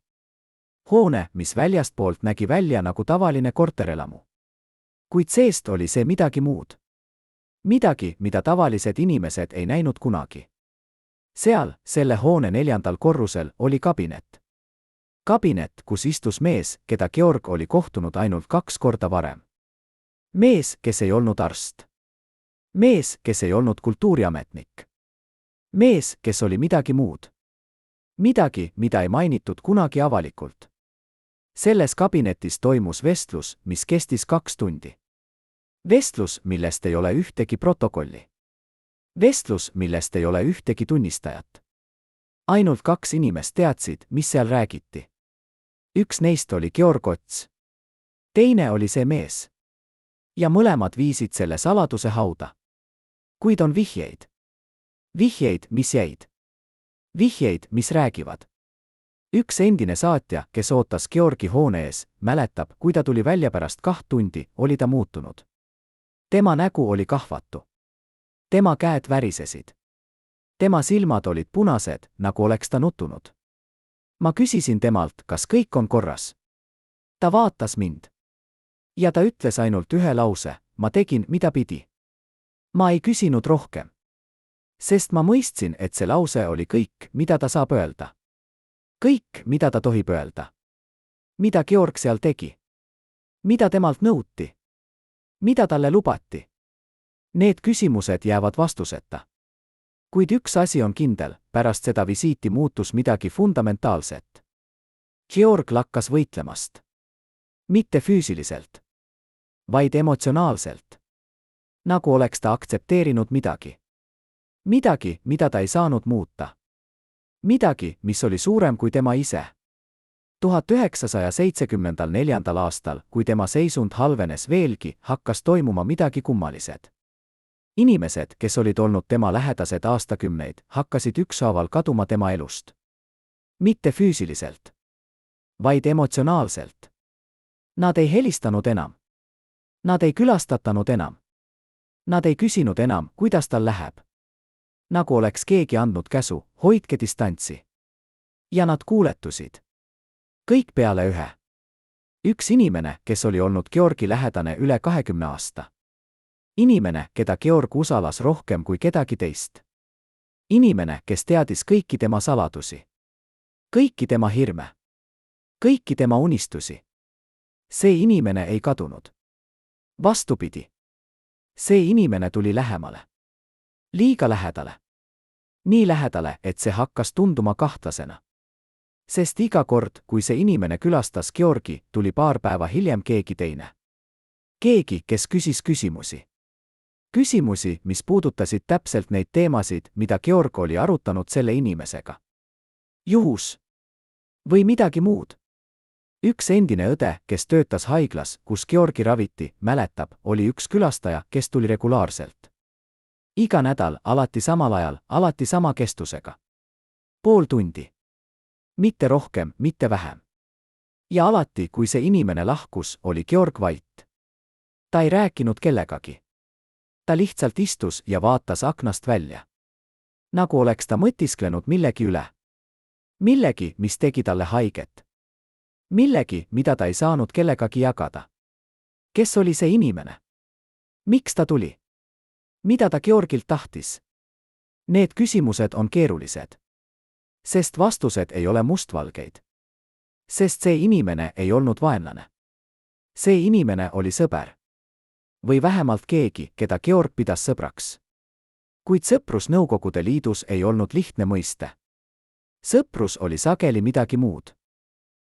Hoone, mis väljastpoolt nägi välja nagu tavaline korterelamu. Kuid seest oli see midagi muud. Midagi, mida tavalised inimesed ei näinud kunagi. Seal, selle hoone 4. korrusel, oli kabinet. Kabinet, kus istus mees, keda Georg oli kohtunud ainult 2 korda varem. Mees, kes ei olnud arst. Mees, kes ei olnud kultuuriametnik. Mees, kes oli midagi muud. Midagi, mida ei mainitud kunagi avalikult. Selles kabinetis toimus vestlus, mis kestis 2 tundi. Vestlus, millest ei ole ühtegi protokolli. Vestlus, millest ei ole ühtegi tunnistajat. Ainult 2 inimest teadsid, mis seal räägiti. Üks neist oli Georg Ots. Teine oli see mees. Ja mõlemad viisid selle saladuse hauda. Kuid on vihjeid. Vihjeid, mis jäid. Vihjeid, mis räägivad. Üks endine saatja, kes ootas Georgi hoone ees, mäletab, kui ta tuli välja pärast 2 tundi, oli ta muutunud. Tema nägu oli kahvatu. Tema käed värisesid. Tema silmad olid punased, nagu oleks ta nuttunud. Ma küsisin temalt, kas kõik on korras. Ta vaatas mind. Ja ta ütles ainult ühe lause, ma tegin, mida pidi. Ma ei küsinud rohkem. Sest ma mõistsin, et see lause oli kõik, mida ta saab öelda. Kõik, mida ta tohib öelda. Mida Georg seal tegi? Mida temalt nõuti? Mida talle lubati? Need küsimused jäävad vastuseta. Kuid üks asi on kindel, pärast seda visiiti muutus midagi fundamentaalset. Georg lakkas võitlemast. Mitte füüsiliselt. Vaid emotsionaalselt. Nagu oleks ta aktsepteerinud midagi. Midagi, mida ta ei saanud muuta. Midagi, mis oli suurem kui tema ise. 1974. aastal, kui tema seisund halvenes veelgi, hakkas toimuma midagi kummalised. Inimesed, kes olid olnud tema lähedased aastakümneid, hakkasid ükshaaval kaduma tema elust. Mitte füüsiliselt. Vaid emotsionaalselt. Nad ei helistanud enam. Nad ei külastatanud enam. Nad ei küsinud enam, kuidas tal läheb. Nagu oleks keegi andnud käsu, hoidke distantsi. Ja nad kuuletusid. Kõik peale ühe. Üks inimene, kes oli olnud Georgi lähedane üle 20 aasta. Inimene, keda Georg usalas rohkem kui kedagi teist. Inimene, kes teadis kõiki tema saladusi. Kõiki tema hirme. Kõiki tema unistusi. See inimene ei kadunud. Vastupidi. See inimene tuli lähemale. Liiga lähedale. Nii lähedale, et see hakkas tunduma kahtlasena. Sest iga kord, kui see inimene külastas Georgi, tuli paar päeva hiljem keegi teine. Keegi, kes küsis küsimusi. Küsimusi, mis puudutasid täpselt neid teemasid, mida Georg oli arutanud selle inimesega. Juhus. Või midagi muud. Üks endine õde, kes töötas haiglas, kus Georgi raviti, mäletab, oli üks külastaja, kes tuli regulaarselt. Iga nädal, alati samal ajal, alati sama kestusega. Pool tundi. Mitte rohkem, mitte vähem. Ja alati, kui see inimene lahkus, oli Georg vait. Ta ei rääkinud kellegagi. Ta lihtsalt istus ja vaatas aknast välja. Nagu oleks ta mõtisklenud millegi üle. Millegi, mis tegi talle haiget. Millegi, mida ta ei saanud kellegagi jagada. Kes oli see inimene? Miks ta tuli? Mida ta Georgilt tahtis? Need küsimused on keerulised. Sest vastused ei ole mustvalgeid. Sest see inimene ei olnud vaenlane. See inimene oli sõber. Või vähemalt keegi, keda Georg pidas sõbraks. Kuid sõprus Nõukogude Liidus ei olnud lihtne mõiste. Sõprus oli sageli midagi muud.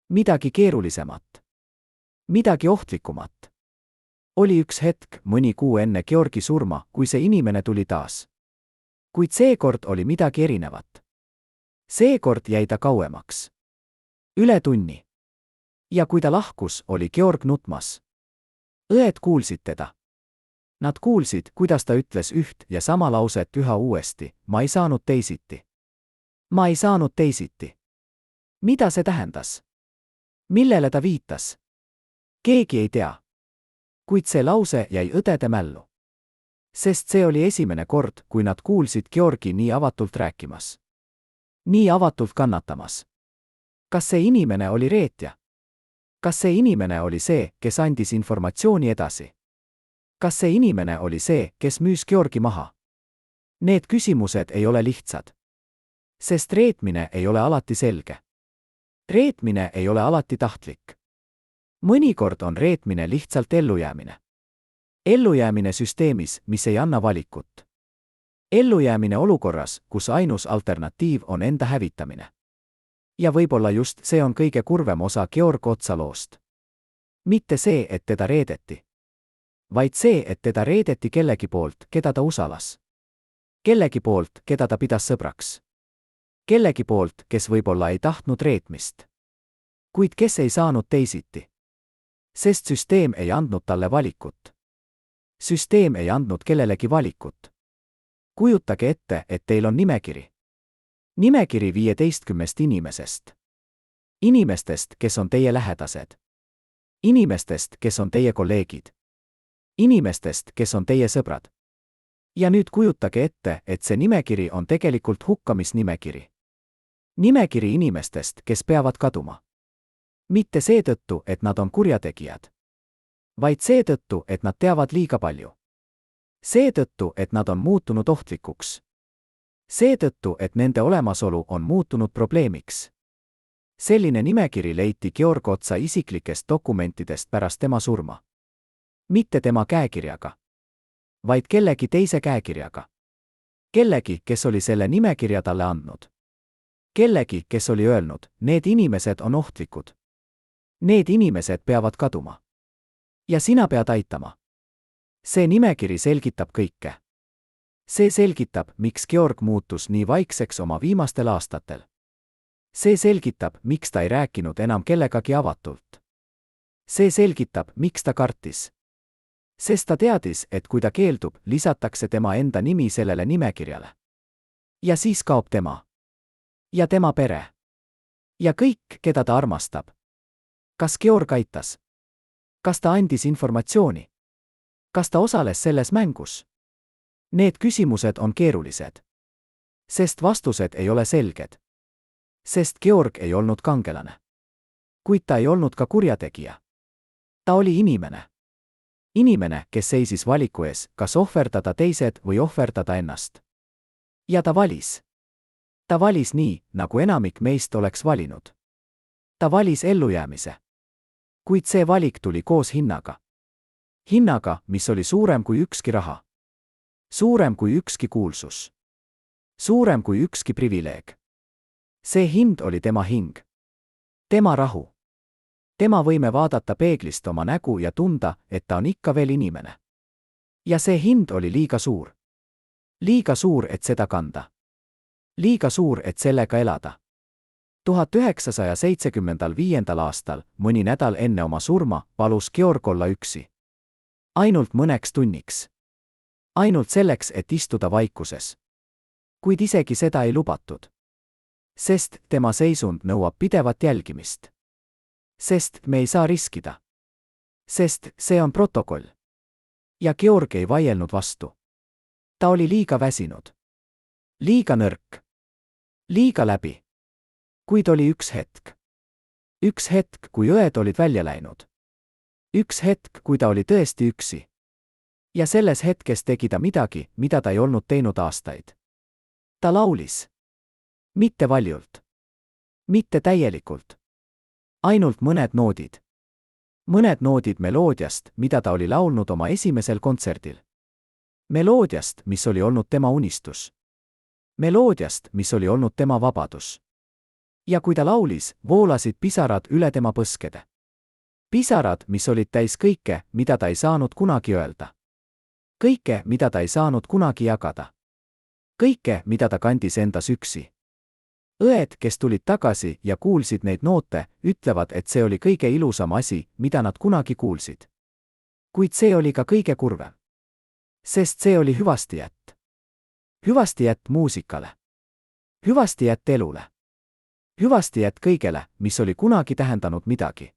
Midagi keerulisemat. Midagi ohtlikumat. Oli üks hetk, mõni kuu enne Georgi surma, kui see inimene tuli taas. Kuid seekord oli midagi erinevat. Seekord jäi ta kauemaks. Üle tunni. Ja kui ta lahkus, oli Georg nutmas. Õed kuulsid teda. Nad kuulsid, kuidas ta ütles üht ja sama lauset üha uuesti, ma ei saanud teisiti. Ma ei saanud teisiti. Mida see tähendas? Millele ta viitas? Keegi ei tea. Kuid see lause jäi õdede mällu. Sest see oli esimene kord, kui nad kuulsid Georgi nii avatult rääkimas. Nii avatult kannatamas. Kas see inimene oli reetja? Kas see inimene oli see, kes andis informatsiooni edasi? Kas see inimene oli see, kes müüs Georgi maha? Need küsimused ei ole lihtsad. Sest reetmine ei ole alati selge. Reetmine ei ole alati tahtlik. Mõnikord on reetmine lihtsalt ellujäämine. Ellujäämine süsteemis, mis ei anna valikut. Ellujäämine olukorras, kus ainus alternatiiv on enda hävitamine. Ja võib-olla just see on kõige kurvem osa Georg Otsa loost. Mitte see, et teda reedeti. Vaid see, et teda reedeti kellegi poolt, keda ta usalas. Kellegi poolt, keda ta pidas sõbraks. Kellegi poolt, kes võib-olla ei tahtnud reetmist. Kuid kes ei saanud teisiti. Sest süsteem ei andnud talle valikut. Süsteem ei andnud kellelegi valikut. Kujutage ette, et teil on nimekiri. Nimekiri 15 inimesest. Inimestest, kes on teie lähedased. Inimestest, kes on teie kolleegid. Inimestest, kes on teie sõbrad. Ja nüüd kujutage ette, et see nimekiri on tegelikult hukkamisnimekiri. Nimekiri inimestest, kes peavad kaduma. Mitte seetõttu, et nad on kurjategijad. Vaid seetõttu, et nad teavad liiga palju. Seetõttu, et nad on muutunud ohtlikuks. Seetõttu, et nende olemasolu on muutunud probleemiks. Selline nimekiri leiti Georg Otsa isiklikest dokumentidest pärast tema surma. Mitte tema käekirjaga. Vaid kellegi teise käekirjaga. Kellegi, kes oli selle nimekirja talle andnud. Kellegi, kes oli öelnud, need inimesed on ohtlikud. Need inimesed peavad kaduma. Ja sina pead aitama. See nimekiri selgitab kõike. See selgitab, miks Georg muutus nii vaikseks oma viimastel aastatel. See selgitab, miks ta ei rääkinud enam kellegagi avatult. See selgitab, miks ta kartis. Sest ta teadis, et kui ta keeldub, lisatakse tema enda nimi sellele nimekirjale. Ja siis kaob tema. Ja tema pere. Ja kõik, keda ta armastab. Kas Georg aitas? Kas ta andis informatsiooni? Kas ta osales selles mängus? Need küsimused on keerulised. Sest vastused ei ole selged. Sest Georg ei olnud kangelane. Kuid ta ei olnud ka kurjategija. Ta oli inimene. Inimene, kes seisis valiku ees, kas ohverdada teised või ohverdada ennast. Ja ta valis. Ta valis nii, nagu enamik meist oleks valinud. Ta valis ellujäämise. Kuid see valik tuli koos hinnaga. Hinnaga, mis oli suurem kui ükski raha. Suurem kui ükski kuulsus. Suurem kui ükski privileeg. See hind oli tema hing. Tema rahu. Tema võime vaadata peeglist oma nägu ja tunda, et ta on ikka veel inimene. Ja see hind oli liiga suur. Liiga suur, et seda kanda. Liiga suur, et sellega elada. 1975. aastal, mõni nädal enne oma surma, palus Georg olla üksi. Ainult mõneks tunniks. Ainult selleks, et istuda vaikuses. Kuid isegi seda ei lubatud. Sest tema seisund nõuab pidevat jälgimist. Sest me ei saa riskida. Sest see on protokoll. Ja Georg ei vaielnud vastu. Ta oli liiga väsinud. Liiga nõrk. Liiga läbi. Kuid oli üks hetk. Üks hetk, kui õed olid välja läinud. Üks hetk, kui ta oli tõesti üksi. Ja selles hetkes tegi ta midagi, mida ta ei olnud teinud aastaid. Ta laulis. Mitte valjult. Mitte täielikult. Ainult mõned noodid. Mõned noodid meloodiast, mida ta oli laulnud oma esimesel kontserdil. Meloodiast, mis oli olnud tema unistus. Meloodiast, mis oli olnud tema vabadus. Ja kui ta laulis, voolasid pisarad üle tema põskede. Pisarad, mis olid täis kõike, mida ta ei saanud kunagi öelda. Kõike, mida ta ei saanud kunagi jagada. Kõike, mida ta kandis endas üksi. Õed, kes tulid tagasi ja kuulsid neid noote, ütlevad, et see oli kõige ilusam asi, mida nad kunagi kuulsid. Kuid see oli ka kõige kurvem. Sest see oli hüvastijätt. Hüvastijätt muusikale. Hüvastijätt elule. Hüvastijätt kõigele, mis oli kunagi tähendanud midagi.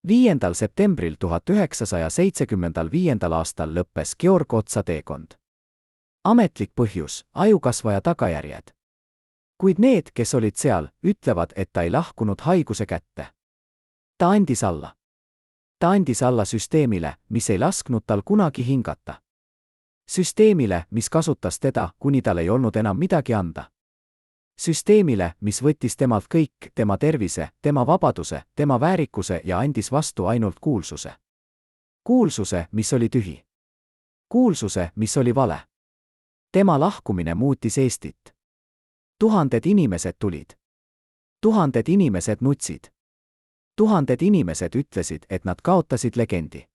5. septembril 1975. aastal lõppes Georg Kotsa teekond. Ametlik põhjus, ajukasvaja tagajärjed. Kuid need, kes olid seal, ütlevad, et ta ei lahkunud haiguse kätte. Ta andis alla. Ta andis alla süsteemile, mis ei lasknud tal kunagi hingata. Süsteemile, mis kasutas teda, kuni tal ei olnud enam midagi anda. Süsteemile, mis võttis temalt kõik, tema tervise, tema vabaduse, tema väärikuse ja andis vastu ainult kuulsuse. Kuulsuse, mis oli tühi. Kuulsuse, mis oli vale. Tema lahkumine muutis Eestit. Tuhanded inimesed tulid. Tuhanded inimesed nutsid. Tuhanded inimesed ütlesid, et nad kaotasid legendi.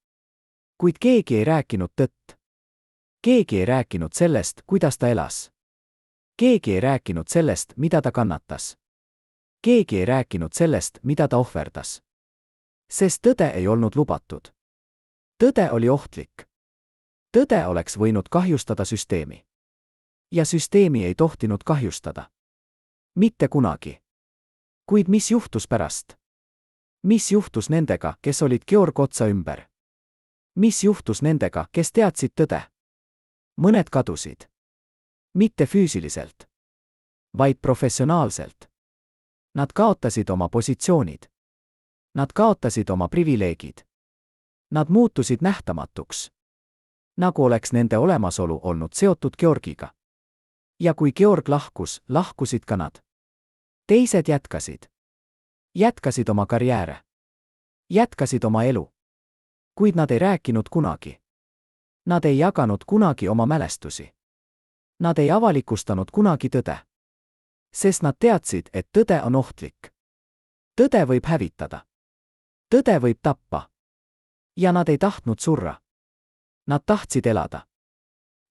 Kuid keegi ei rääkinud tõtt. Keegi ei rääkinud sellest, kuidas ta elas. Keegi ei rääkinud sellest, mida ta kannatas. Keegi ei rääkinud sellest, mida ta ohverdas. Sest tõde ei olnud lubatud. Tõde oli ohtlik. Tõde oleks võinud kahjustada süsteemi. Ja süsteemi ei tohtinud kahjustada. Mitte kunagi. Kuid mis juhtus pärast? Mis juhtus nendega, kes olid Georg Kotsa ümber? Mis juhtus nendega, kes teadsid tõde? Mõned kadusid. Mitte füüsiliselt, vaid professionaalselt. Nad kaotasid oma positsioonid. Nad kaotasid oma privileegid. Nad muutusid nähtamatuks. Nagu oleks nende olemasolu olnud seotud Georgiga. Ja kui Georg lahkus, lahkusid ka nad. Teised jätkasid. Jätkasid oma karjääre. Jätkasid oma elu. Kuid nad ei rääkinud kunagi. Nad ei jaganud kunagi oma mälestusi. Nad ei avalikustanud kunagi tõde. Sest nad teadsid, et tõde on ohtlik. Tõde võib hävitada. Tõde võib tappa. Ja nad ei tahtnud surra. Nad tahtsid elada.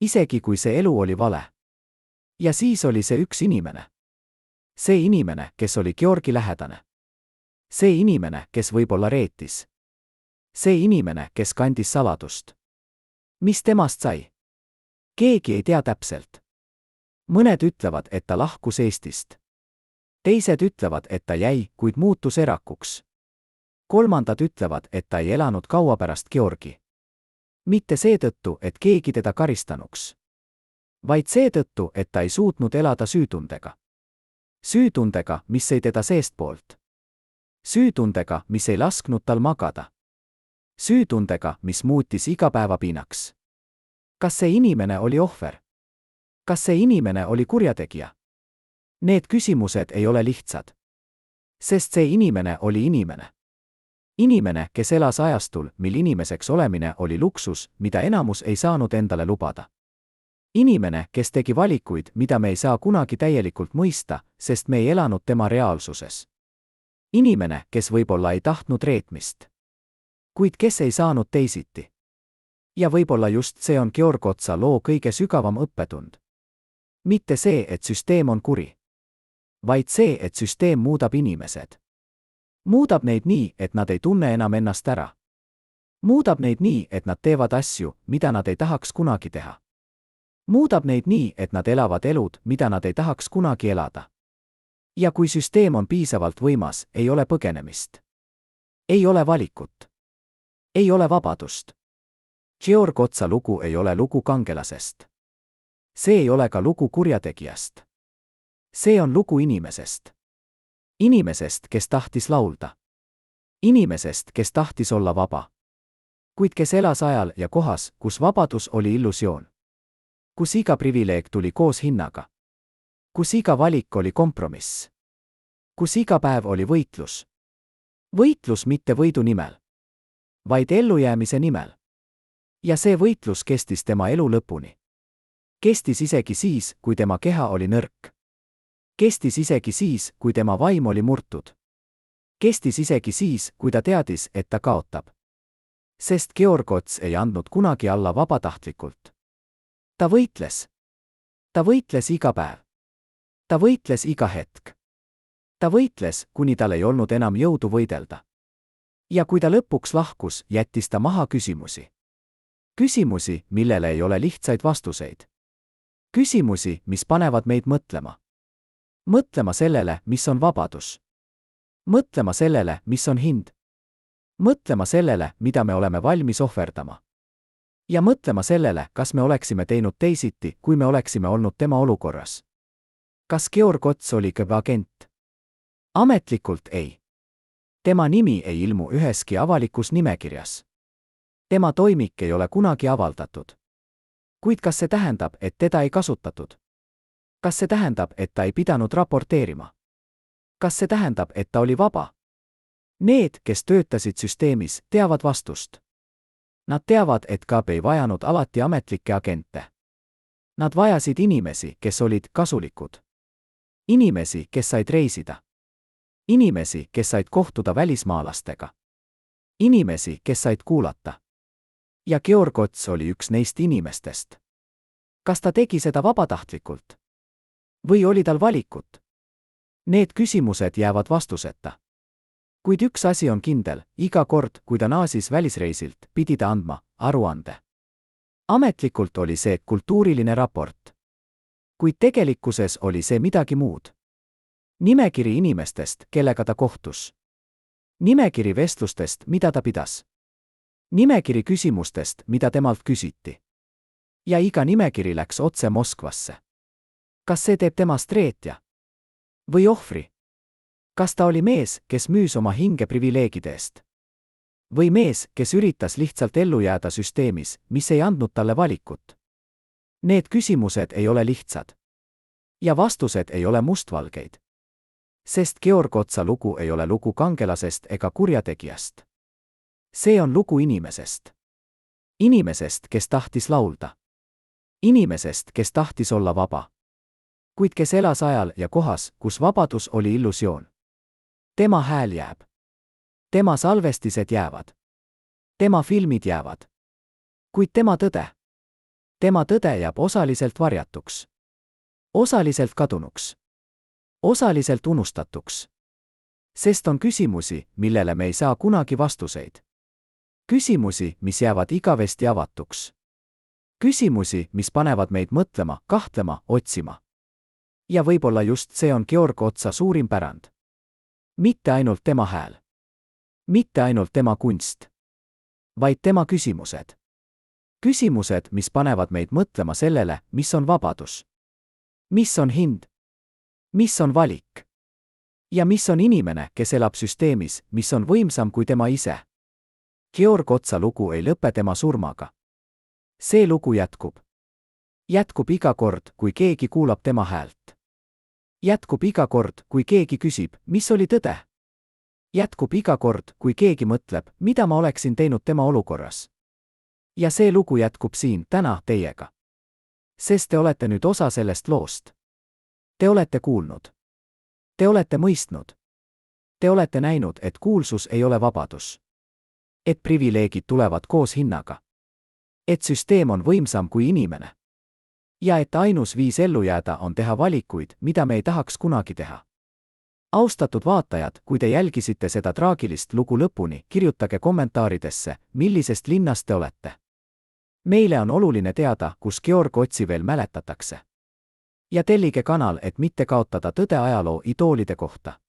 Isegi kui see elu oli vale. Ja siis oli see üks inimene. See inimene, kes oli Georgi lähedane. See inimene, kes võib-olla reetis. See inimene, kes kandis saladust. Mis temast sai? Keegi ei tea täpselt. Mõned ütlevad, et ta lahkus Eestist. Teised ütlevad, et ta jäi, kuid muutus erakuks. Kolmandad ütlevad, et ta ei elanud kaua pärast Georgi. Mitte seetõttu, et keegi teda karistanuks. Vaid seetõttu, et ta ei suutnud elada süütundega. Süütundega, mis ei teda seestpoolt. Süütundega, mis ei lasknud tal magada. Süütundega, mis muutis igapäevapiinaks. Kas see inimene oli ohver? Kas see inimene oli kurjategija? Need küsimused ei ole lihtsad. Sest see inimene oli inimene. Inimene, kes elas ajastul, mil inimeseks olemine oli luksus, mida enamus ei saanud endale lubada. Inimene, kes tegi valikuid, mida me ei saa kunagi täielikult mõista, sest me ei elanud tema reaalsuses. Inimene, kes võib-olla ei tahtnud reetmist. Kuid kes ei saanud teisiti. Ja võib-olla just see on Georg Otsa loo kõige sügavam õppetund. Mitte see, et süsteem on kuri. Vaid see, et süsteem muudab inimesed. Muudab neid nii, et nad ei tunne enam ennast ära. Muudab neid nii, et nad teevad asju, mida nad ei tahaks kunagi teha. Muudab neid nii, et nad elavad elud, mida nad ei tahaks kunagi elada. Ja kui süsteem on piisavalt võimas, ei ole põgenemist. Ei ole valikut. Ei ole vabadust. Georg Otsa lugu ei ole lugu kangelasest. See ei ole ka lugu kurjategijast. See on lugu inimesest. Inimesest, kes tahtis laulda. Inimesest, kes tahtis olla vaba. Kuid kes elas ajal ja kohas, kus vabadus oli illusioon. Kus iga privileeg tuli koos hinnaga. Kus iga valik oli kompromiss. Kus iga päev oli võitlus. Võitlus mitte võidu nimel. Vaid ellujäämise nimel. Ja see võitlus kestis tema elu lõpuni. Kestis isegi siis, kui tema keha oli nõrk. Kestis isegi siis, kui tema vaim oli murtud. Kestis isegi siis, kui ta teadis, et ta kaotab. Sest Georg Ots ei andnud kunagi alla vabatahtlikult. Ta võitles. Ta võitles iga päev. Ta võitles iga hetk. Ta võitles, kuni tal ei olnud enam jõudu võidelda. Ja kui ta lõpuks lahkus, jättis ta maha küsimusi. Küsimusi, millele ei ole lihtsaid vastuseid. Küsimusi, mis panevad meid mõtlema. Mõtlema sellele, mis on vabadus. Mõtlema sellele, mis on hind. Mõtlema sellele, mida me oleme valmis ohverdama. Ja mõtlema sellele, kas me oleksime teinud teisiti, kui me oleksime olnud tema olukorras. Kas Georg Ots oli agent? Ametlikult ei. Tema nimi ei ilmu üheski avalikus nimekirjas. Tema toimik ei ole kunagi avaldatud. Kuid kas see tähendab, et teda ei kasutatud? Kas see tähendab, et ta ei pidanud raporteerima? Kas see tähendab, et ta oli vaba? Need, kes töötasid süsteemis, teavad vastust. Nad teavad, et KAB ei vajanud alati ametlikke agente. Nad vajasid inimesi, kes olid kasulikud. Inimesi, kes said reisida. Inimesi, kes said kohtuda välismaalastega. Inimesi, kes said kuulata. Ja Georg Ots oli üks neist inimestest. Kas ta tegi seda vabatahtlikult? Või oli tal valikut? Need küsimused jäävad vastuseta. Kuid üks asi on kindel, iga kord, kui ta naasis välisreisilt, pidi ta andma aruande. Ametlikult oli see kultuuriline raport. Kuid tegelikkuses oli see midagi muud. Nimekiri inimestest, kellega ta kohtus. Nimekiri vestlustest, mida ta pidas. Nimekiri küsimustest, mida temalt küsiti. Ja iga nimekiri läks otse Moskvasse. Kas see teeb temast reetja? Või ohvri? Kas ta oli mees, kes müüs oma hinge privileegide eest? Või mees, kes üritas lihtsalt ellu jääda süsteemis, mis ei andnud talle valikut? Need küsimused ei ole lihtsad. Ja vastused ei ole mustvalgeid. Sest Georg Otsa lugu ei ole lugu kangelasest ega kurjategijast. See on lugu inimesest. Inimesest, kes tahtis laulda. Inimesest, kes tahtis olla vaba. Kuid kes elas ajal ja kohas, kus vabadus oli illusioon. Tema hääl jääb. Tema salvestised jäävad. Tema filmid jäävad. Kuid tema tõde jääb osaliselt varjatuks. Osaliselt kadunuks. Osaliselt unustatuks. Sest on küsimusi, millele me ei saa kunagi vastuseid. Küsimusi, mis jäävad igavesti avatuks. Küsimusi, mis panevad meid mõtlema, kahtlema, otsima. Ja võib-olla just see on Georg Otsa suurim pärand. Mitte ainult tema hääl. Mitte ainult tema kunst. Vaid tema küsimused. Küsimused, mis panevad meid mõtlema sellele, mis on vabadus. Mis on hind? Mis on valik? Ja mis on inimene, kes elab süsteemis, mis on võimsam kui tema ise? Georg Otsa lugu ei lõpe tema surmaga. See lugu jätkub. Jätkub iga kord, kui keegi kuulab tema häält. Jätkub iga kord, kui keegi küsib, mis oli tõde. Jätkub iga kord, kui keegi mõtleb, mida ma oleksin teinud tema olukorras. Ja see lugu jätkub siin täna teiega. Sest te olete nüüd osa sellest loost. Te olete kuulnud. Te olete mõistnud. Te olete näinud, et kuulsus ei ole vabadus. Et privileegid tulevad koos hinnaga. Et süsteem on võimsam kui inimene. Ja et ainus viis ellu jääda on teha valikuid, mida me ei tahaks kunagi teha. Austatud vaatajad, kui te jälgisite seda traagilist lugu lõpuni, kirjutage kommentaaridesse, millisest linnast te olete. Meile on oluline teada, kus Georg Otsi veel mäletatakse. Ja tellige kanal, et mitte kaotada tõde ajaloo idoolide kohta.